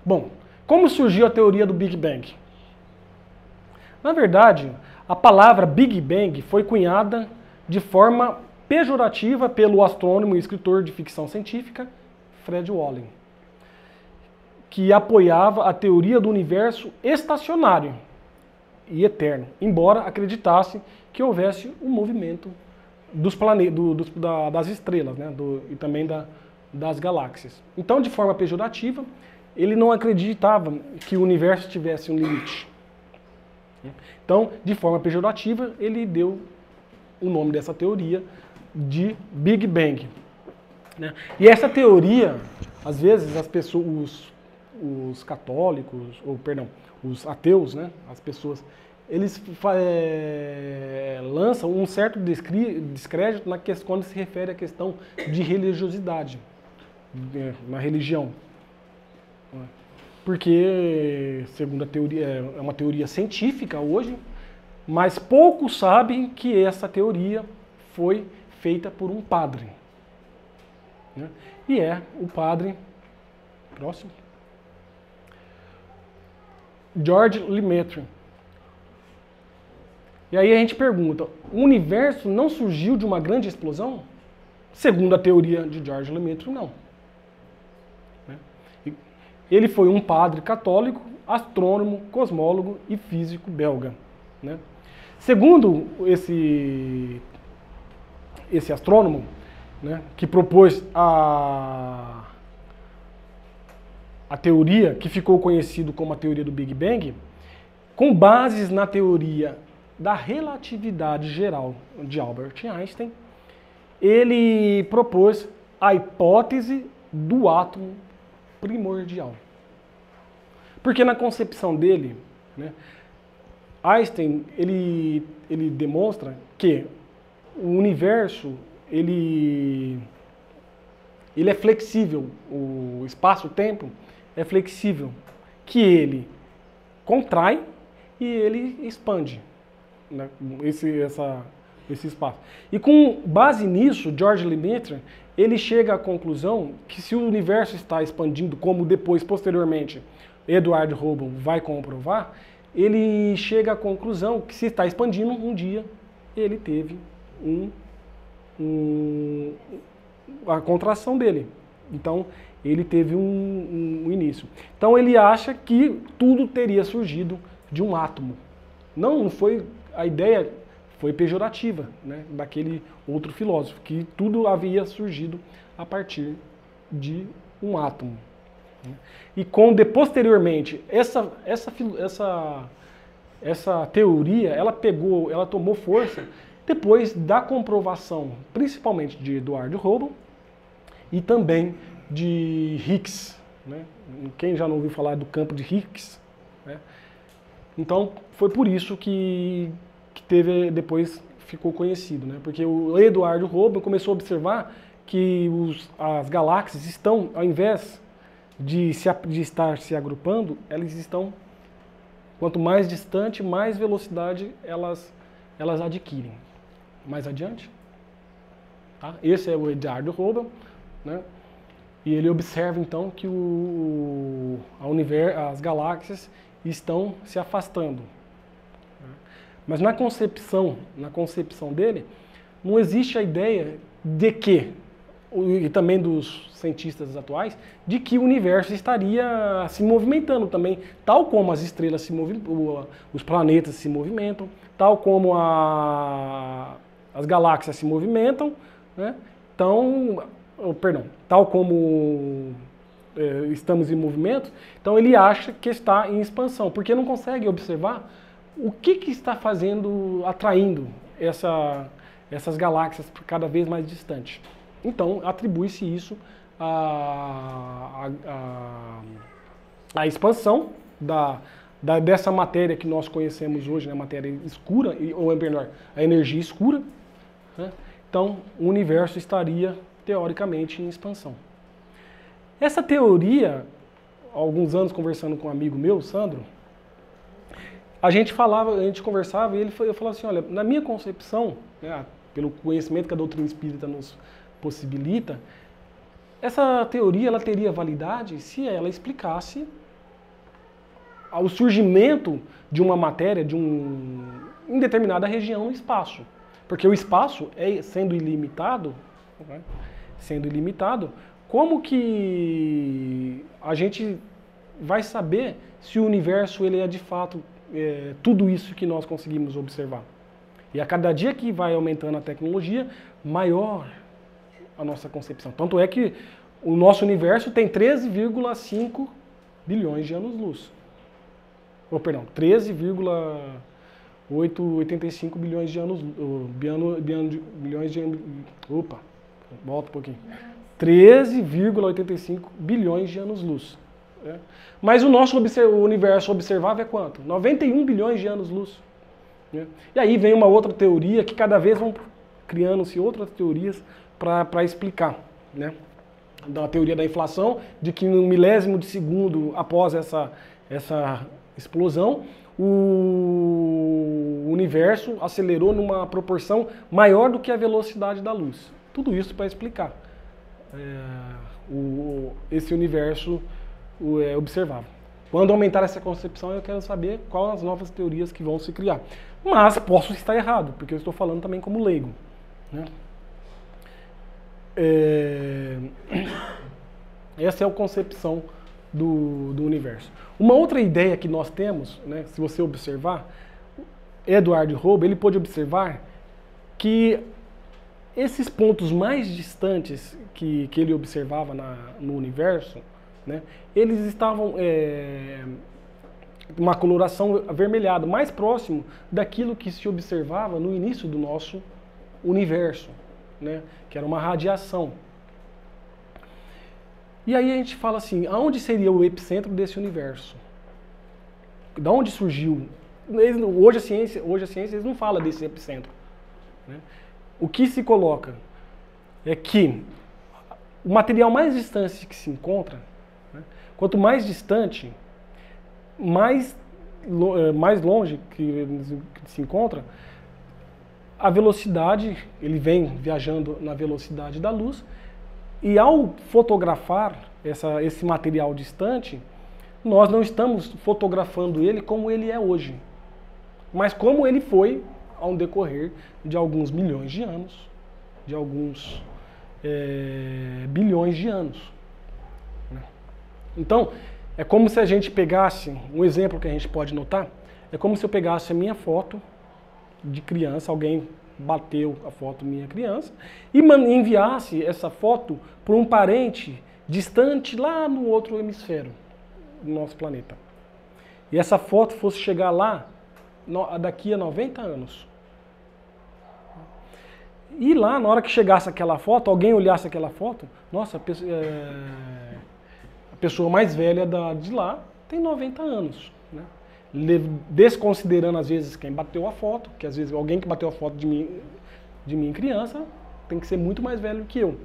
Bom, como surgiu a teoria do Big Bang? Na verdade, a palavra Big Bang foi cunhada de forma pejorativa pelo astrônomo e escritor de ficção científica Fred Hoyle, que apoiava a teoria do universo estacionário e eterno, embora acreditasse que houvesse um movimento dos das estrelas, né, e também das galáxias. Então, de forma pejorativa, ele não acreditava que o universo tivesse um limite. Então, de forma pejorativa, ele deu o nome dessa teoria de Big Bang. Né? E essa teoria, às vezes, as pessoas, os católicos, os ateus, né, as pessoas, eles lançam um certo descrédito quando se refere à questão de religiosidade na religião. Porque, segundo a teoria, é uma teoria científica hoje, mas poucos sabem que essa teoria foi feita por um padre. Né? E é o padre, próximo, George Lemaitre. E aí a gente pergunta, o universo não surgiu de uma grande explosão? Segundo a teoria de George Lemaitre, não. Ele foi um padre católico, astrônomo, cosmólogo e físico belga. Né? Segundo esse astrônomo, né, que propôs a teoria que ficou conhecido como a teoria do Big Bang, com bases na teoria da relatividade geral de Albert Einstein, ele propôs a hipótese do átomo primordial. Porque na concepção dele, né, Einstein ele demonstra que o universo ele é flexível, o espaço-tempo é flexível, que ele contrai e ele expande, né, esse espaço. E com base nisso, George Lemaitre ele chega à conclusão que se o universo está expandindo, como depois, posteriormente, Edward Hubble vai comprovar, ele chega à conclusão que se está expandindo, um dia ele teve a contração dele. Então, ele teve um início. Então, ele acha que tudo teria surgido de um átomo. Não foi, a ideia foi pejorativa, né, daquele outro filósofo, que tudo havia surgido a partir de um átomo. E posteriormente, essa teoria, ela tomou força depois da comprovação, principalmente de Edward Hubble e também de Higgs. Né? Quem já não ouviu falar do campo de Higgs? Né? Então, foi por isso que depois ficou conhecido. Né? Porque o Edward Hubble começou a observar que as galáxias estão, ao invés de estar se agrupando, elas estão, quanto mais distante, mais velocidade elas adquirem. Mais adiante. Tá? Esse é o Edward Hubble, né? E ele observa então que as galáxias estão se afastando. Mas na concepção dele, não existe a ideia de que, e também dos cientistas atuais, de que o universo estaria se movimentando também, tal como as estrelas se movimentam, os planetas se movimentam, tal como as galáxias se movimentam, né? Tal como estamos em movimento, então ele acha que está em expansão, porque não consegue observar o que está atraindo essas galáxias cada vez mais distantes. Então, atribui-se isso à expansão dessa matéria que nós conhecemos hoje, né, a matéria escura, ou melhor, a energia escura. Né? Então, o universo estaria, teoricamente, em expansão. Essa teoria, há alguns anos conversando com um amigo meu, Sandro, a gente conversava e eu falava assim, olha, na minha concepção, né, pelo conhecimento que a doutrina espírita nos possibilita, essa teoria ela teria validade se ela explicasse o surgimento de uma matéria em determinada região no espaço. Porque o espaço, sendo ilimitado, né, como que a gente vai saber se o universo ele é de fato tudo isso que nós conseguimos observar? E a cada dia que vai aumentando a tecnologia, maior a nossa concepção. Tanto é que o nosso universo tem 13,5 bilhões de anos-luz. 13,885 bilhões de anos. Opa, volta um pouquinho. 13,85 bilhões de anos-luz. Mas o nosso universo observável é quanto? 91 bilhões de anos-luz. E aí vem uma outra teoria que cada vez vão criando-se outras teorias para explicar, né? Da teoria da inflação, de que no milésimo de segundo após essa explosão, o universo acelerou numa proporção maior do que a velocidade da luz. Tudo isso para explicar esse universo observável. Quando aumentar essa concepção, eu quero saber quais as novas teorias que vão se criar. Mas posso estar errado, porque eu estou falando também como leigo, né? Essa é a concepção do universo. Uma outra ideia que nós temos, né, se você observar, Edward Hubble, ele pôde observar que esses pontos mais distantes que ele observava no universo, né, eles estavam uma coloração avermelhada, mais próximo daquilo que se observava no início do nosso universo, né, que era uma radiação. E aí a gente fala assim, aonde seria o epicentro desse universo? Da onde surgiu? Hoje a ciência eles não fala desse epicentro, né? O que se coloca é que o material mais distante que se encontra, né, quanto mais distante, mais longe que se encontra, a velocidade, ele vem viajando na velocidade da luz, e ao fotografar esse material distante, nós não estamos fotografando ele como ele é hoje, mas como ele foi ao decorrer de alguns milhões de anos, de alguns bilhões de anos. Então, é como se a gente pegasse, um exemplo que a gente pode notar, é como se eu pegasse a minha foto de criança, alguém bateu a foto minha criança, e enviasse essa foto para um parente distante lá no outro hemisfério do nosso planeta. E essa foto fosse chegar lá daqui a 90 anos. E lá, na hora que chegasse aquela foto, alguém olhasse aquela foto, nossa, a pessoa mais velha de lá tem 90 anos, né? Desconsiderando às vezes quem bateu a foto, que às vezes alguém que bateu a foto de mim criança tem que ser muito mais velho que eu.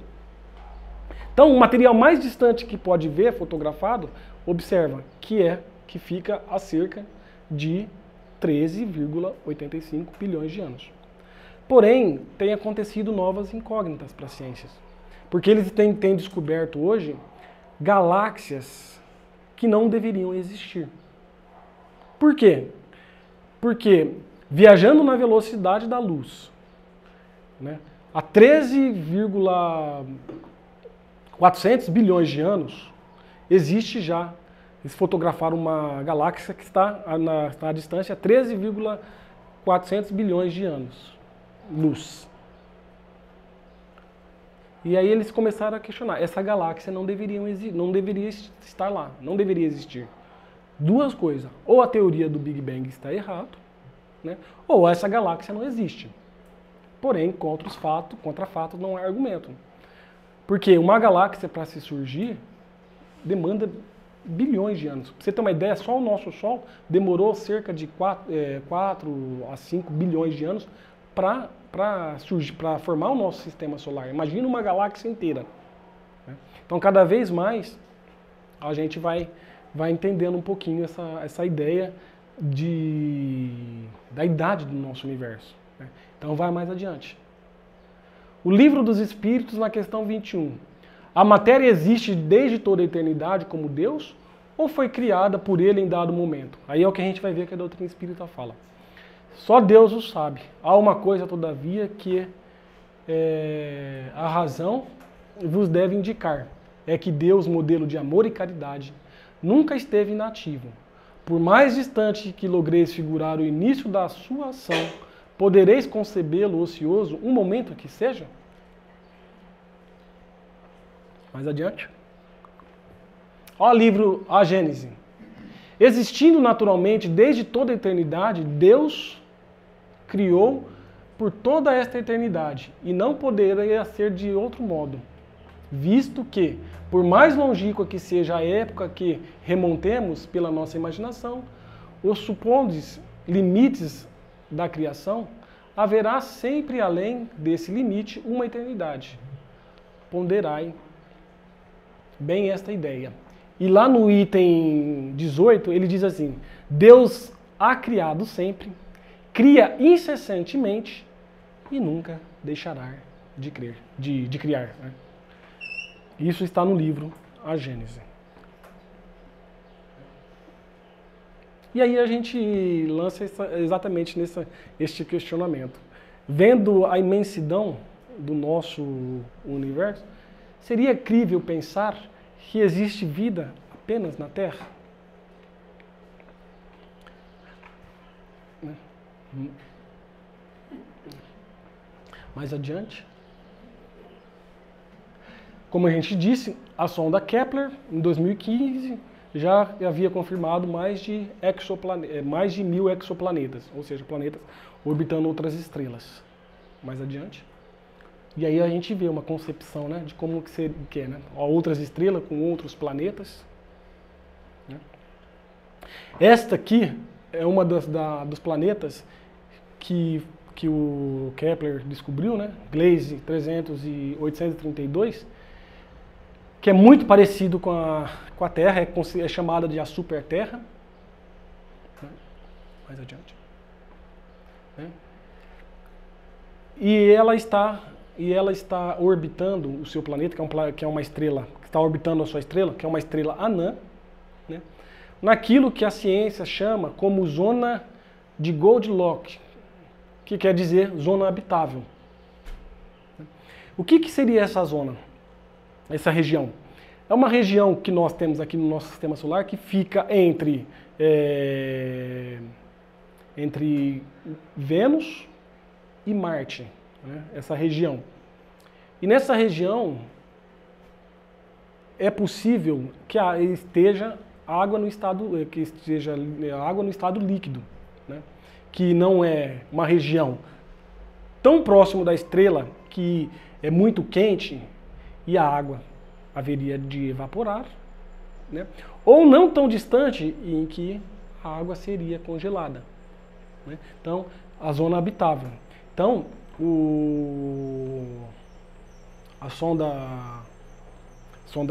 Então, o material mais distante que pode ver fotografado, observa que fica a cerca de 13,85 bilhões de anos. Porém, tem acontecido novas incógnitas para as ciências, porque eles têm descoberto hoje galáxias que não deveriam existir. Por quê? Porque viajando na velocidade da luz, né, a 13,400 bilhões de anos, existe já, eles fotografaram uma galáxia que está à distância 13,400 bilhões de anos, luz. E aí eles começaram a questionar, essa galáxia não deveria estar lá, não deveria existir. Duas coisas, ou a teoria do Big Bang está errado, né, ou essa galáxia não existe. Porém, contra fatos não há argumento. Porque uma galáxia, para se surgir, demanda bilhões de anos. Para você ter uma ideia, só o nosso Sol demorou cerca de 4 a 5 bilhões de anos para formar o nosso sistema solar. Imagina uma galáxia inteira, né? Então, cada vez mais, a gente vai entendendo um pouquinho essa ideia da idade do nosso universo, né? Então, vai mais adiante. O Livro dos Espíritos, na questão 21. A matéria existe desde toda a eternidade como Deus ou foi criada por Ele em dado momento? Aí é o que a gente vai ver que a doutrina espírita fala. Só Deus o sabe. Há uma coisa, todavia, que a razão vos deve indicar. É que Deus, modelo de amor e caridade, nunca esteve inativo. Por mais distante que logreis figurar o início da sua ação, podereis concebê-lo ocioso um momento que seja? Mais adiante. Ó, livro A Gênese. Existindo naturalmente desde toda a eternidade, Deus criou por toda esta eternidade, e não poderia ser de outro modo, visto que, por mais longínqua que seja a época que remontemos pela nossa imaginação, os supondes limites da criação, haverá sempre além desse limite uma eternidade. Ponderai bem esta ideia. E lá no item 18, ele diz assim, Deus há criado sempre, cria incessantemente e nunca deixará de criar. Né? Isso está no livro A Gênese. E aí a gente lança exatamente este questionamento. Vendo a imensidão do nosso universo, seria crível pensar que existe vida apenas na Terra? Mais adiante. Como a gente disse, a sonda Kepler, em 2015, já havia confirmado mais de 1.000 exoplanetas, ou seja, planetas orbitando outras estrelas. Mais adiante. E aí a gente vê uma concepção, né, de como que é, né? Outras estrelas com outros planetas. Né? Esta aqui é uma dos planetas que o Kepler descobriu, né? Gliese 832, que é muito parecido com a Terra, é chamada de a Super-Terra. Né? Mais adiante. Né? E ela está orbitando o seu planeta, que é uma estrela, que está orbitando a sua estrela, que é uma estrela anã, né? Naquilo que a ciência chama como zona de Goldilocks, que quer dizer zona habitável. O que seria essa zona? Essa região? É uma região que nós temos aqui no nosso sistema solar que fica entre Vênus e Marte, né? Essa região. E nessa região é possível que esteja água no estado líquido, né? Que não é uma região tão próximo da estrela que é muito quente e a água haveria de evaporar, né? Ou não tão distante em que a água seria congelada, né? Então, a zona habitável. Então, a sonda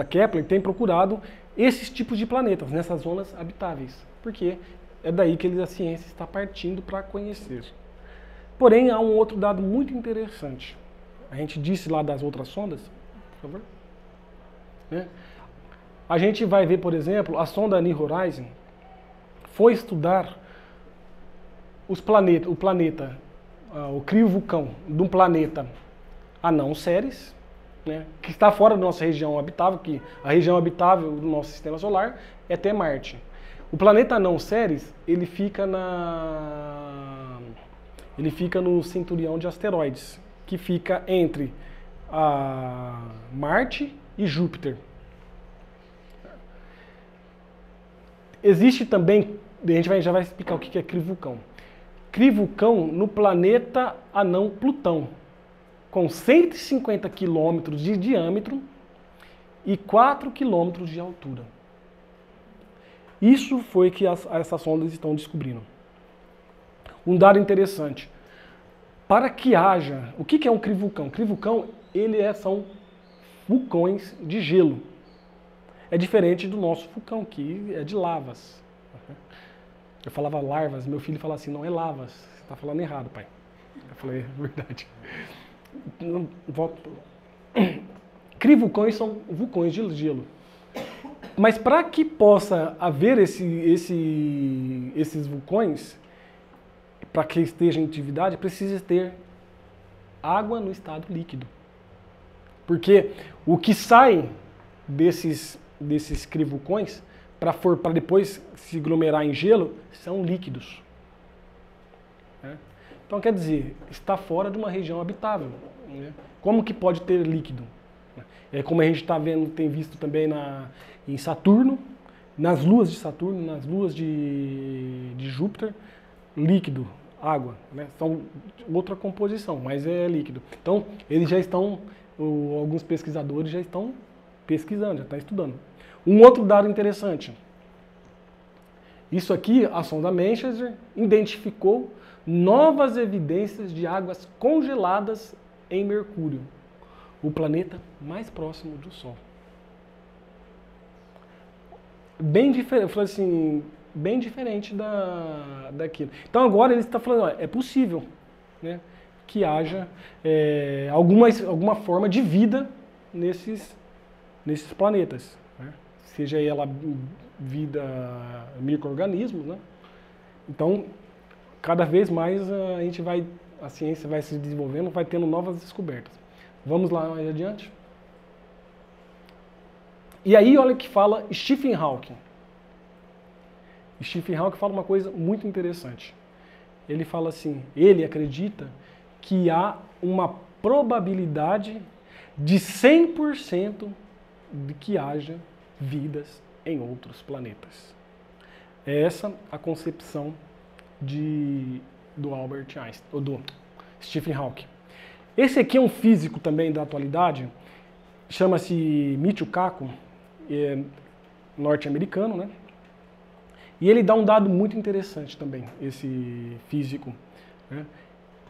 Kepler tem procurado esses tipos de planetas, nessas zonas habitáveis, porque é daí que a ciência está partindo para conhecer. Porém, há um outro dado muito interessante. A gente disse lá das outras sondas, por favor. Né? A gente vai ver, por exemplo, a sonda New Horizon foi estudar o criovulcão de um planeta anão Ceres, né, que está fora da nossa região habitável, que a região habitável do nosso sistema solar é até Marte. O planeta anão Ceres, ele fica no cinturão de asteroides, que fica entre Marte e Júpiter. Existe também, a gente já vai explicar o que é crivulcão. Crivulcão no planeta anão Plutão, com 150 quilômetros de diâmetro e 4 quilômetros de altura. Isso foi que essas sondas estão descobrindo. Um dado interessante. Para que haja... O que é um crivulcão? Crivulcão, são vulcões de gelo. É diferente do nosso vulcão, que é de lavas. Eu falava larvas, meu filho fala assim, não é lavas. Você está falando errado, pai. Eu falei, é verdade. Crivulcões são vulcões de gelo. Mas para que possa haver esses vulcões, para que esteja em atividade, precisa ter água no estado líquido. Porque o que sai desses crivulcões, para depois se aglomerar em gelo, são líquidos. Né? Então, quer dizer, está fora de uma região habitável. Né? Como que pode ter líquido? É como a gente está vendo, tem visto também em Saturno, nas luas de Saturno, nas luas de Júpiter, líquido, água. Né? São outra composição, mas é líquido. Então, eles já estão, alguns pesquisadores já estão pesquisando, já estão estudando. Um outro dado interessante. Isso aqui, a sonda Manchester identificou novas evidências de águas congeladas em Mercúrio, o planeta mais próximo do Sol. Bem diferente, eu falei assim, bem diferente daquilo. Então agora ele está falando, ó, é possível, né, que haja alguma forma de vida nesses planetas, né? Seja ela vida micro-organismos, né? Então, cada vez mais a ciência vai se desenvolvendo, vai tendo novas descobertas. Vamos lá mais adiante? E aí, olha que fala Stephen Hawking. Stephen Hawking fala uma coisa muito interessante. Ele fala assim, ele acredita que há uma probabilidade de 100% de que haja vidas em outros planetas. É essa a concepção do Albert Einstein, ou do Stephen Hawking. Esse aqui é um físico também da atualidade, chama-se Michio Kaku, é norte-americano, né? E ele dá um dado muito interessante também, esse físico, né?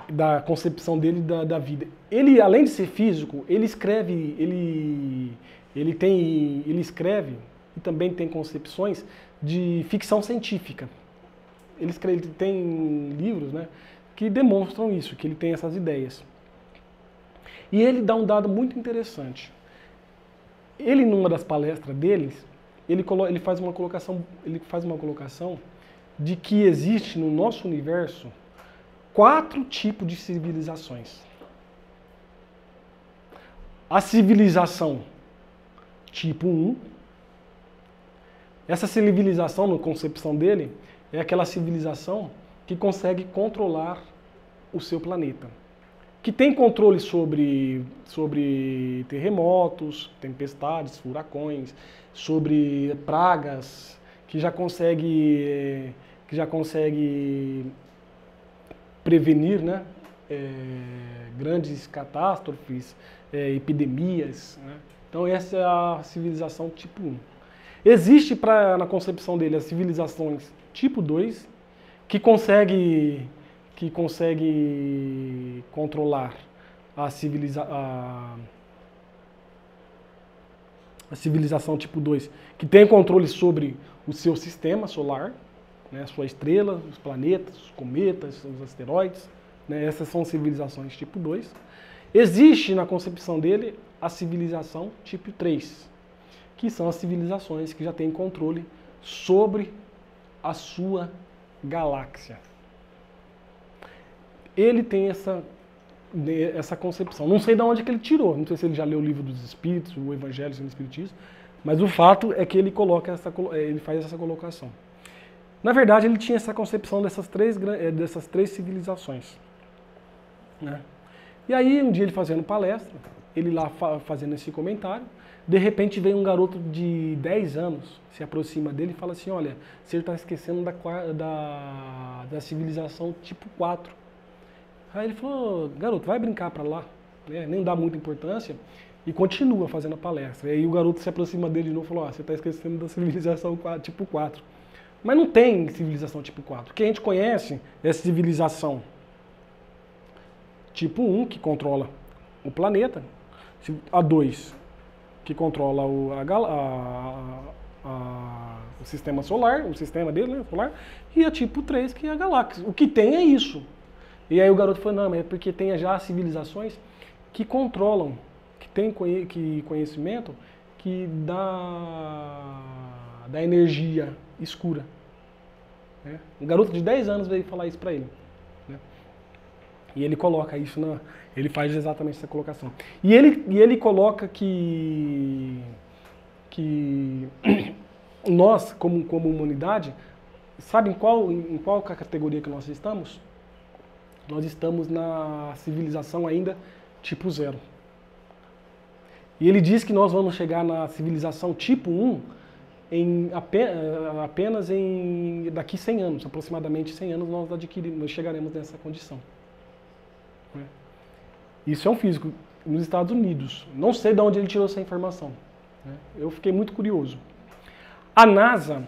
Da concepção dele da vida. Ele, além de ser físico, ele escreve, ele escreve e também tem concepções de ficção científica. Ele tem livros, né, que demonstram isso, que ele tem essas ideias. E ele dá um dado muito interessante. Ele, numa das palestras deles, ele faz uma colocação de que existe no nosso universo 4 tipos de civilizações. A civilização tipo 1, essa civilização, na concepção dele, é aquela civilização que consegue controlar o seu planeta. Que tem controle sobre terremotos, tempestades, furacões, sobre pragas, que já consegue prevenir, né, grandes catástrofes, epidemias, né? Então essa é a civilização tipo 1. Existe, na concepção dele, as civilizações tipo 2, que consegue controlar a civilização tipo 2, que tem controle sobre o seu sistema solar, né, a sua estrela, os planetas, os cometas, os asteroides, né, essas são civilizações tipo 2. Existe, na concepção dele, a civilização tipo 3, que são as civilizações que já têm controle sobre a sua galáxia. Ele tem essa concepção. Não sei de onde que ele tirou, não sei se ele já leu o Livro dos Espíritos, o Evangelho segundo o Espiritismo, mas o fato é que ele faz essa colocação. Na verdade, ele tinha essa concepção dessas três civilizações, né? E aí, um dia ele fazendo palestra, ele lá fazendo esse comentário, de repente vem um garoto de 10 anos, se aproxima dele e fala assim, olha, você está esquecendo da civilização tipo 4. Aí ele falou, garoto, vai brincar para lá, né? Nem dá muita importância, e continua fazendo a palestra. E aí o garoto se aproxima dele de novo e falou, você está esquecendo da civilização tipo 4. Mas não tem civilização tipo 4. O que a gente conhece é a civilização tipo 1, que controla o planeta, a 2, que controla o sistema solar, o sistema dele, né, solar, e a tipo 3, que é a galáxia. O que tem é isso. E aí o garoto falou, não, mas é porque tem já civilizações que controlam, que tem conhecimento que da energia escura. Né? Um garoto de 10 anos veio falar isso para ele. Né? E ele coloca isso, ele faz exatamente essa colocação. E ele coloca que nós, como humanidade, sabe em qual categoria que nós estamos? Nós estamos na civilização ainda tipo 0. E ele diz que nós vamos chegar na civilização tipo 1 apenas daqui 100 anos, aproximadamente 100 anos, nós chegaremos nessa condição. Isso é um físico nos Estados Unidos. Não sei de onde ele tirou essa informação. Eu fiquei muito curioso. A NASA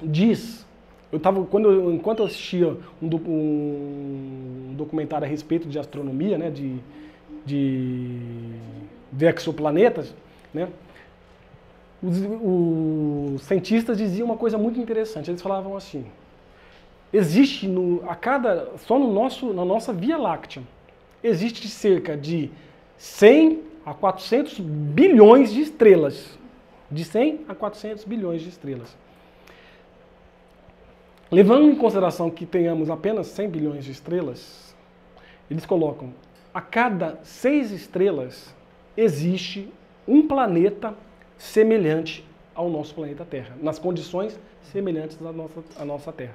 diz, enquanto eu assistia um documentário a respeito de astronomia, né, de exoplanetas, né, os cientistas diziam uma coisa muito interessante. Eles falavam assim: existe na nossa Via Láctea, existe cerca de 100 a 400 bilhões de estrelas. De 100 a 400 bilhões de estrelas. Levando em consideração que tenhamos apenas 100 bilhões de estrelas, eles colocam: a cada 6 estrelas existe um planeta semelhante ao nosso planeta Terra, nas condições semelhantes à nossa Terra.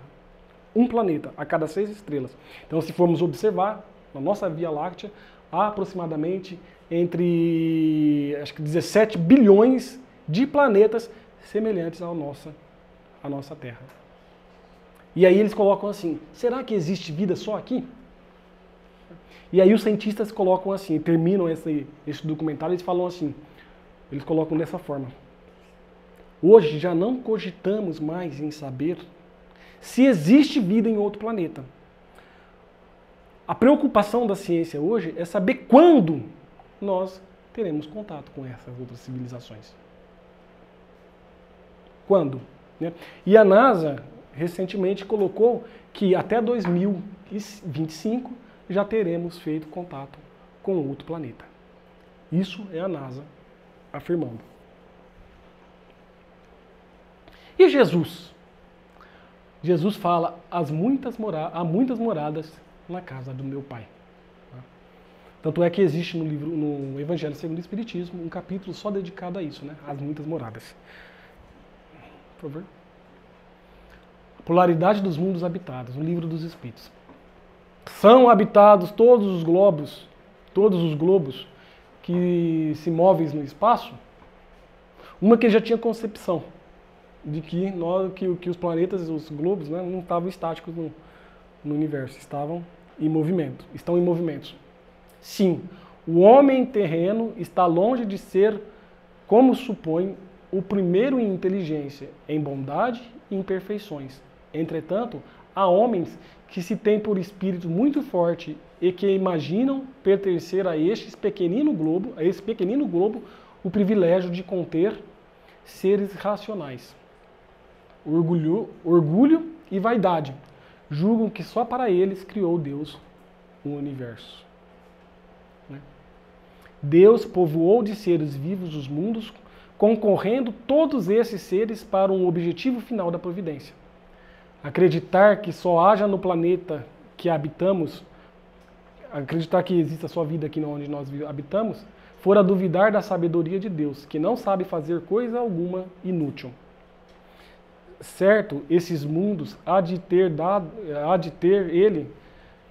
Um planeta a cada 6 estrelas. Então, se formos observar, na nossa Via Láctea, há aproximadamente entre, acho que 17 bilhões de planetas semelhantes à nossa Terra. E aí eles colocam assim: será que existe vida só aqui? E aí os cientistas colocam assim, terminam esse documentário, eles falam assim, eles colocam dessa forma: hoje já não cogitamos mais em saber se existe vida em outro planeta. A preocupação da ciência hoje é saber quando nós teremos contato com essas outras civilizações. Quando? Né? E a NASA recentemente colocou que até 2025 já teremos feito contato com outro planeta. Isso é a NASA afirmando. E Jesus? Jesus fala: há muitas moradas na casa do meu Pai. Tanto é que existe no Evangelho segundo o Espiritismo um capítulo só dedicado a isso, né? As muitas moradas. Por favor. A polaridade dos mundos habitados, no Livro dos Espíritos. São habitados todos os globos que se movem no espaço? Uma que já tinha concepção de que os planetas, os globos, né, não estavam estáticos no universo, estão em movimento. Sim, o homem terreno está longe de ser, como supõe, o primeiro em inteligência, em bondade e em perfeições. Entretanto, há homens que se têm por espírito muito forte e que imaginam pertencer a esse pequenino globo, o privilégio de conter seres racionais. Orgulho e vaidade julgam que só para eles criou Deus o universo. Deus povoou de seres vivos os mundos, concorrendo todos esses seres para um objetivo final da providência. Acreditar que só haja no planeta que habitamos, acreditar que exista só vida aqui onde nós habitamos, fora duvidar da sabedoria de Deus, que não sabe fazer coisa alguma inútil. Certo, esses mundos há de ter ele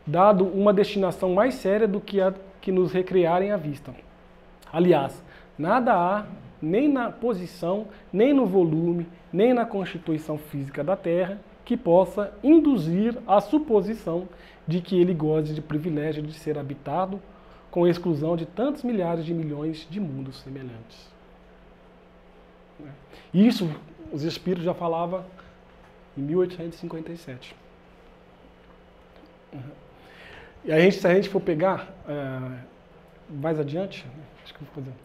dado uma destinação mais séria do que a que nos recriarem à vista. Aliás, nada há, nem na posição, nem no volume, nem na constituição física da Terra, que possa induzir a suposição de que ele goze de privilégio de ser habitado, com exclusão de tantos milhares de milhões de mundos semelhantes. Isso os Espíritos já falavam em 1857. E se a gente for pegar mais adiante, acho que eu vou fazer.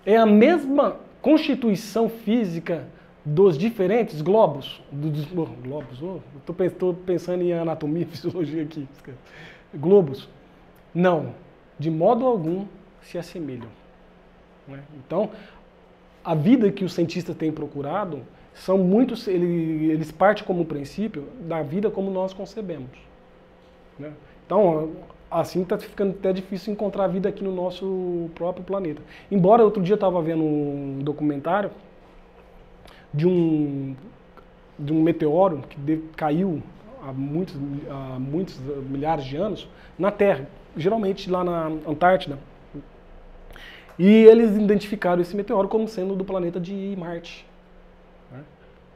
É a mesma constituição física dos diferentes globos. Estou pensando em anatomia e fisiologia aqui. Globos. Não, de modo algum se assemelham. Então, a vida que os cientistas têm procurado eles partem como princípio da vida como nós concebemos. Então, assim está ficando até difícil encontrar vida aqui no nosso próprio planeta. Embora outro dia eu estava vendo um documentário de um meteoro que caiu há muitos milhares de anos na Terra, geralmente lá na Antártida. E eles identificaram esse meteoro como sendo do planeta de Marte.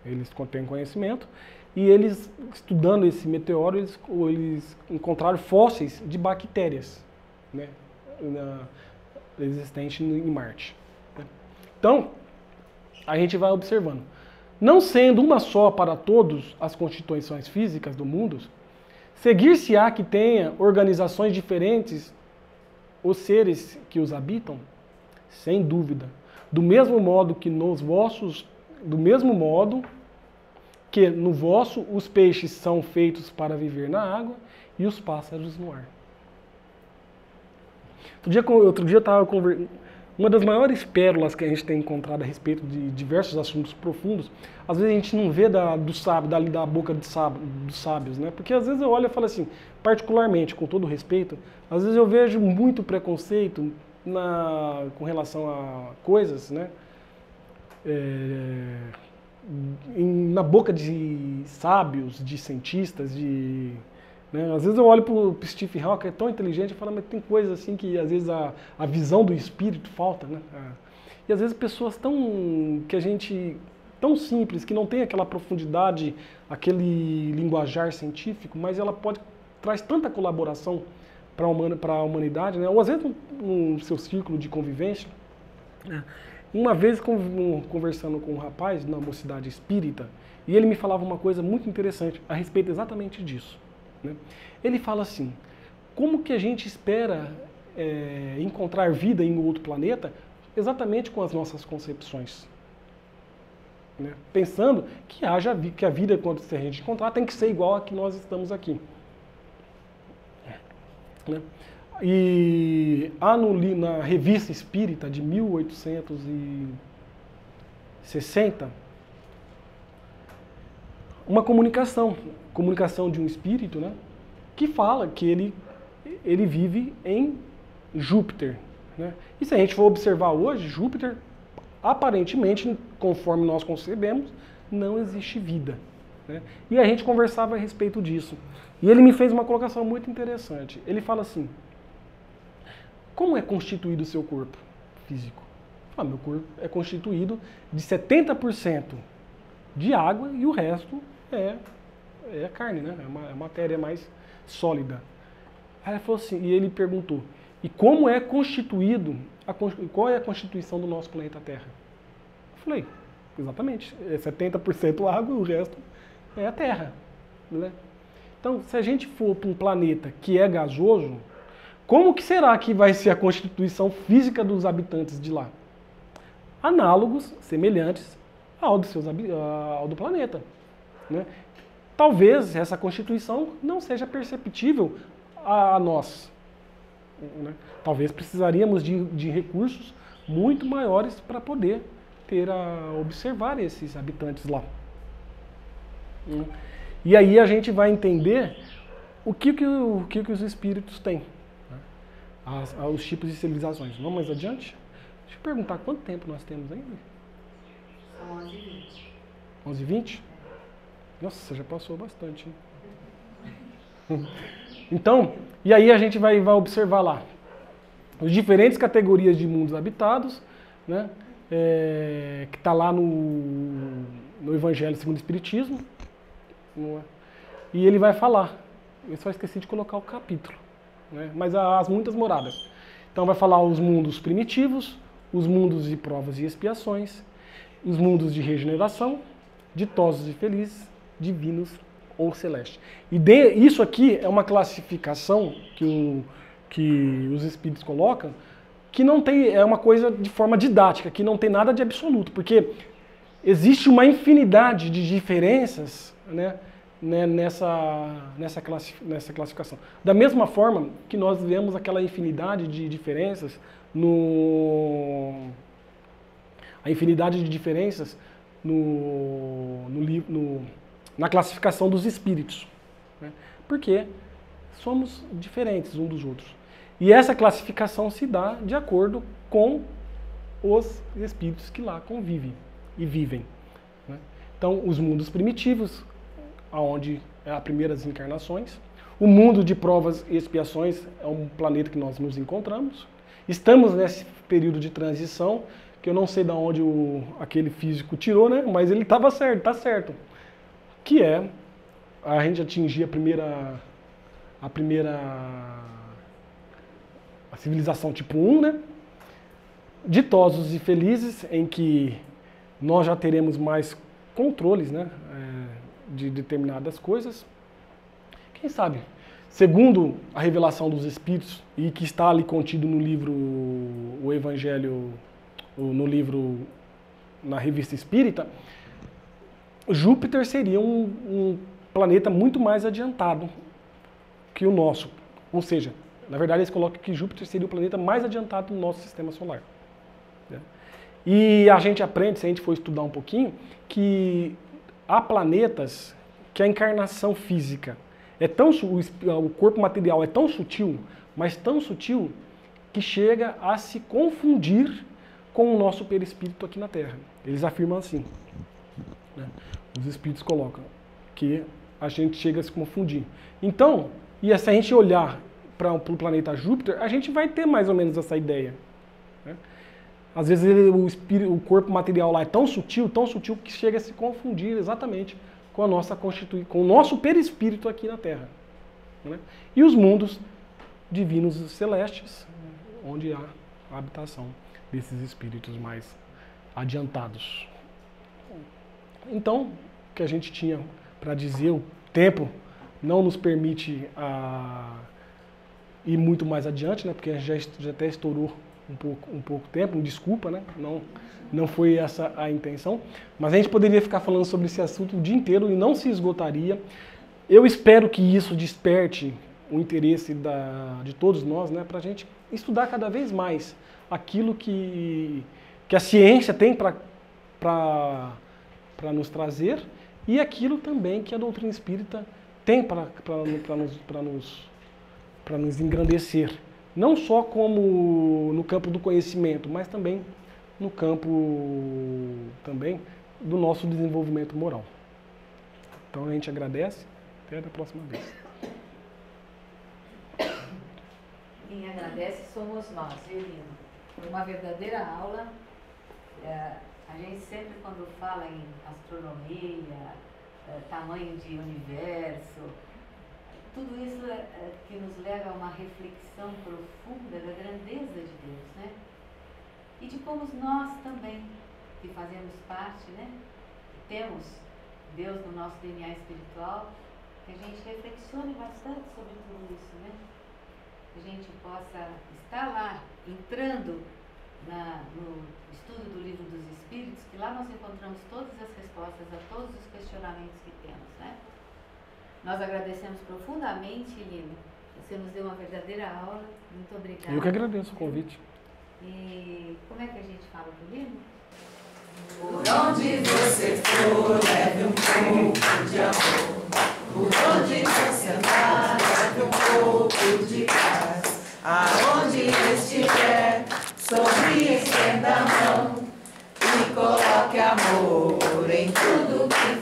Eles têm conhecimento. E eles, estudando esse meteoro, eles encontraram fósseis de bactérias, né, existentes em Marte. Então, a gente vai observando. Não sendo uma só para todos as constituições físicas do mundo, seguir-se-á que tenha organizações diferentes os seres que os habitam? Sem dúvida. do mesmo modo que no vosso os peixes são feitos para viver na água e os pássaros no ar. Outro dia eu estava conversando. Uma das maiores pérolas que a gente tem encontrado a respeito de diversos assuntos profundos, às vezes a gente não vê da boca dos sábios, né? Porque às vezes eu olho e falo assim, particularmente, com todo respeito, às vezes eu vejo muito preconceito com relação a coisas, né? Na boca de sábios, de cientistas, né? Às vezes eu olho para o Stephen Hawking, é tão inteligente, e falo, mas tem coisas assim que às vezes a visão do espírito falta, né? E às vezes pessoas tão simples, que não tem aquela profundidade, aquele linguajar científico, mas ela traz tanta colaboração para a humanidade, né? Ou às vezes no seu círculo de convivência. Uma vez conversando com um rapaz na mocidade espírita, e ele me falava uma coisa muito interessante a respeito exatamente disso. Né? Ele fala assim, como que a gente espera encontrar vida em outro planeta exatamente com as nossas concepções? Né? Pensando que a vida, quando a gente encontrar, tem que ser igual a que nós estamos aqui. Né? E na Revista Espírita de 1860, uma comunicação de um espírito, né, que fala que ele vive em Júpiter. Né? E se a gente for observar hoje, Júpiter, aparentemente, conforme nós concebemos, não existe vida. Né? E a gente conversava a respeito disso. E ele me fez uma colocação muito interessante. Ele fala assim, como é constituído o seu corpo físico? Meu corpo é constituído de 70% de água e o resto é carne, né? É matéria mais sólida. Aí ele falou assim, e ele perguntou, e como é constituído, qual é a constituição do nosso planeta Terra? Eu falei, exatamente, é 70% água e o resto é a Terra. Né? Então, se a gente for para um planeta que é gasoso, como que será que vai ser a constituição física dos habitantes de lá? Análogos, semelhantes ao do planeta. Né? Talvez essa constituição não seja perceptível a nós. Né? Talvez precisaríamos de recursos muito maiores para poder observar esses habitantes lá. Né? E aí a gente vai entender o que os espíritos têm. Né? Os tipos de civilizações. Vamos mais adiante? Deixa eu perguntar quanto tempo nós temos ainda? São 11h20. 11h20? Nossa, já passou bastante. Hein? Então, e aí a gente vai observar lá as diferentes categorias de mundos habitados, né? Que está lá no Evangelho segundo o Espiritismo. E ele vai falar. Eu só esqueci de colocar o capítulo. Né? Mas as muitas moradas. Então vai falar os mundos primitivos, os mundos de provas e expiações, os mundos de regeneração, ditosos e felizes, divinos ou celestes. E isso aqui é uma classificação que os espíritos colocam, que não tem, é uma coisa de forma didática, que não tem nada de absoluto, porque existe uma infinidade de diferenças, né, nessa classificação. Da mesma forma que nós vemos aquela infinidade de diferenças na classificação dos espíritos. Né? Porque somos diferentes uns dos outros. E essa classificação se dá de acordo com os espíritos que lá convivem e vivem. Né? Então, os mundos primitivos, onde é as primeiras encarnações. O mundo de provas e expiações é um planeta que nós nos encontramos. Estamos nesse período de transição, que eu não sei de onde aquele físico tirou, né? Mas ele estava certo, está certo. Que é a gente atingir a civilização tipo 1, né? Ditosos e felizes, em que nós já teremos mais controles, né? De determinadas coisas. Quem sabe, segundo a revelação dos Espíritos, e que está ali contido no livro O Evangelho, no livro, na Revista Espírita, Júpiter seria um planeta muito mais adiantado que o nosso. Ou seja, na verdade eles colocam que Júpiter seria o planeta mais adiantado do nosso sistema solar. Né? E a gente aprende, se a gente for estudar um pouquinho, que há planetas que a encarnação física é tão, o corpo material é tão sutil, mas tão sutil, que chega a se confundir com o nosso perispírito aqui na Terra. Eles afirmam assim. Né? Os espíritos colocam que a gente chega a se confundir. Então, e se a gente olhar para o planeta Júpiter, a gente vai ter mais ou menos essa ideia. Né? Às vezes o corpo material lá é tão sutil que chega a se confundir exatamente com a nossa com o nosso perispírito aqui na Terra. Né? E os mundos divinos e celestes, onde há a habitação desses espíritos mais adiantados. Então, o que a gente tinha para dizer, o tempo não nos permite ir muito mais adiante, né? Porque a gente já até estourou um pouco tempo, desculpa, né? Não foi essa a intenção, mas a gente poderia ficar falando sobre esse assunto o dia inteiro e não se esgotaria. Eu espero que isso desperte o interesse de todos nós, né? Para a gente estudar cada vez mais aquilo que a ciência tem para nos trazer e aquilo também que a doutrina espírita tem para nos engrandecer. Não só como no campo do conhecimento, mas também no campo do nosso desenvolvimento moral. Então a gente agradece. Até a próxima vez. Quem agradece somos nós, viu, Lino? Foi uma verdadeira aula. A gente sempre, quando fala em astronomia, tamanho de universo, tudo isso que nos leva a uma reflexão profunda da grandeza de Deus, né? E de como nós também, que fazemos parte, né? Temos Deus no nosso DNA espiritual, que a gente reflexione bastante sobre tudo isso, né? Que a gente possa estar lá, entrando no estudo do Livro dos Espíritos, que lá nós encontramos todas as respostas a todos os questionamentos que temos, né? Nós agradecemos profundamente, Lino. Você nos deu uma verdadeira aula. Muito obrigada. Eu que agradeço o convite. E como é que a gente fala do Lino? Por onde você for, leve um pouco de amor. Por onde você andar, leve um pouco de paz. Aonde estiver, sorria, estenda a mão e coloque amor em tudo que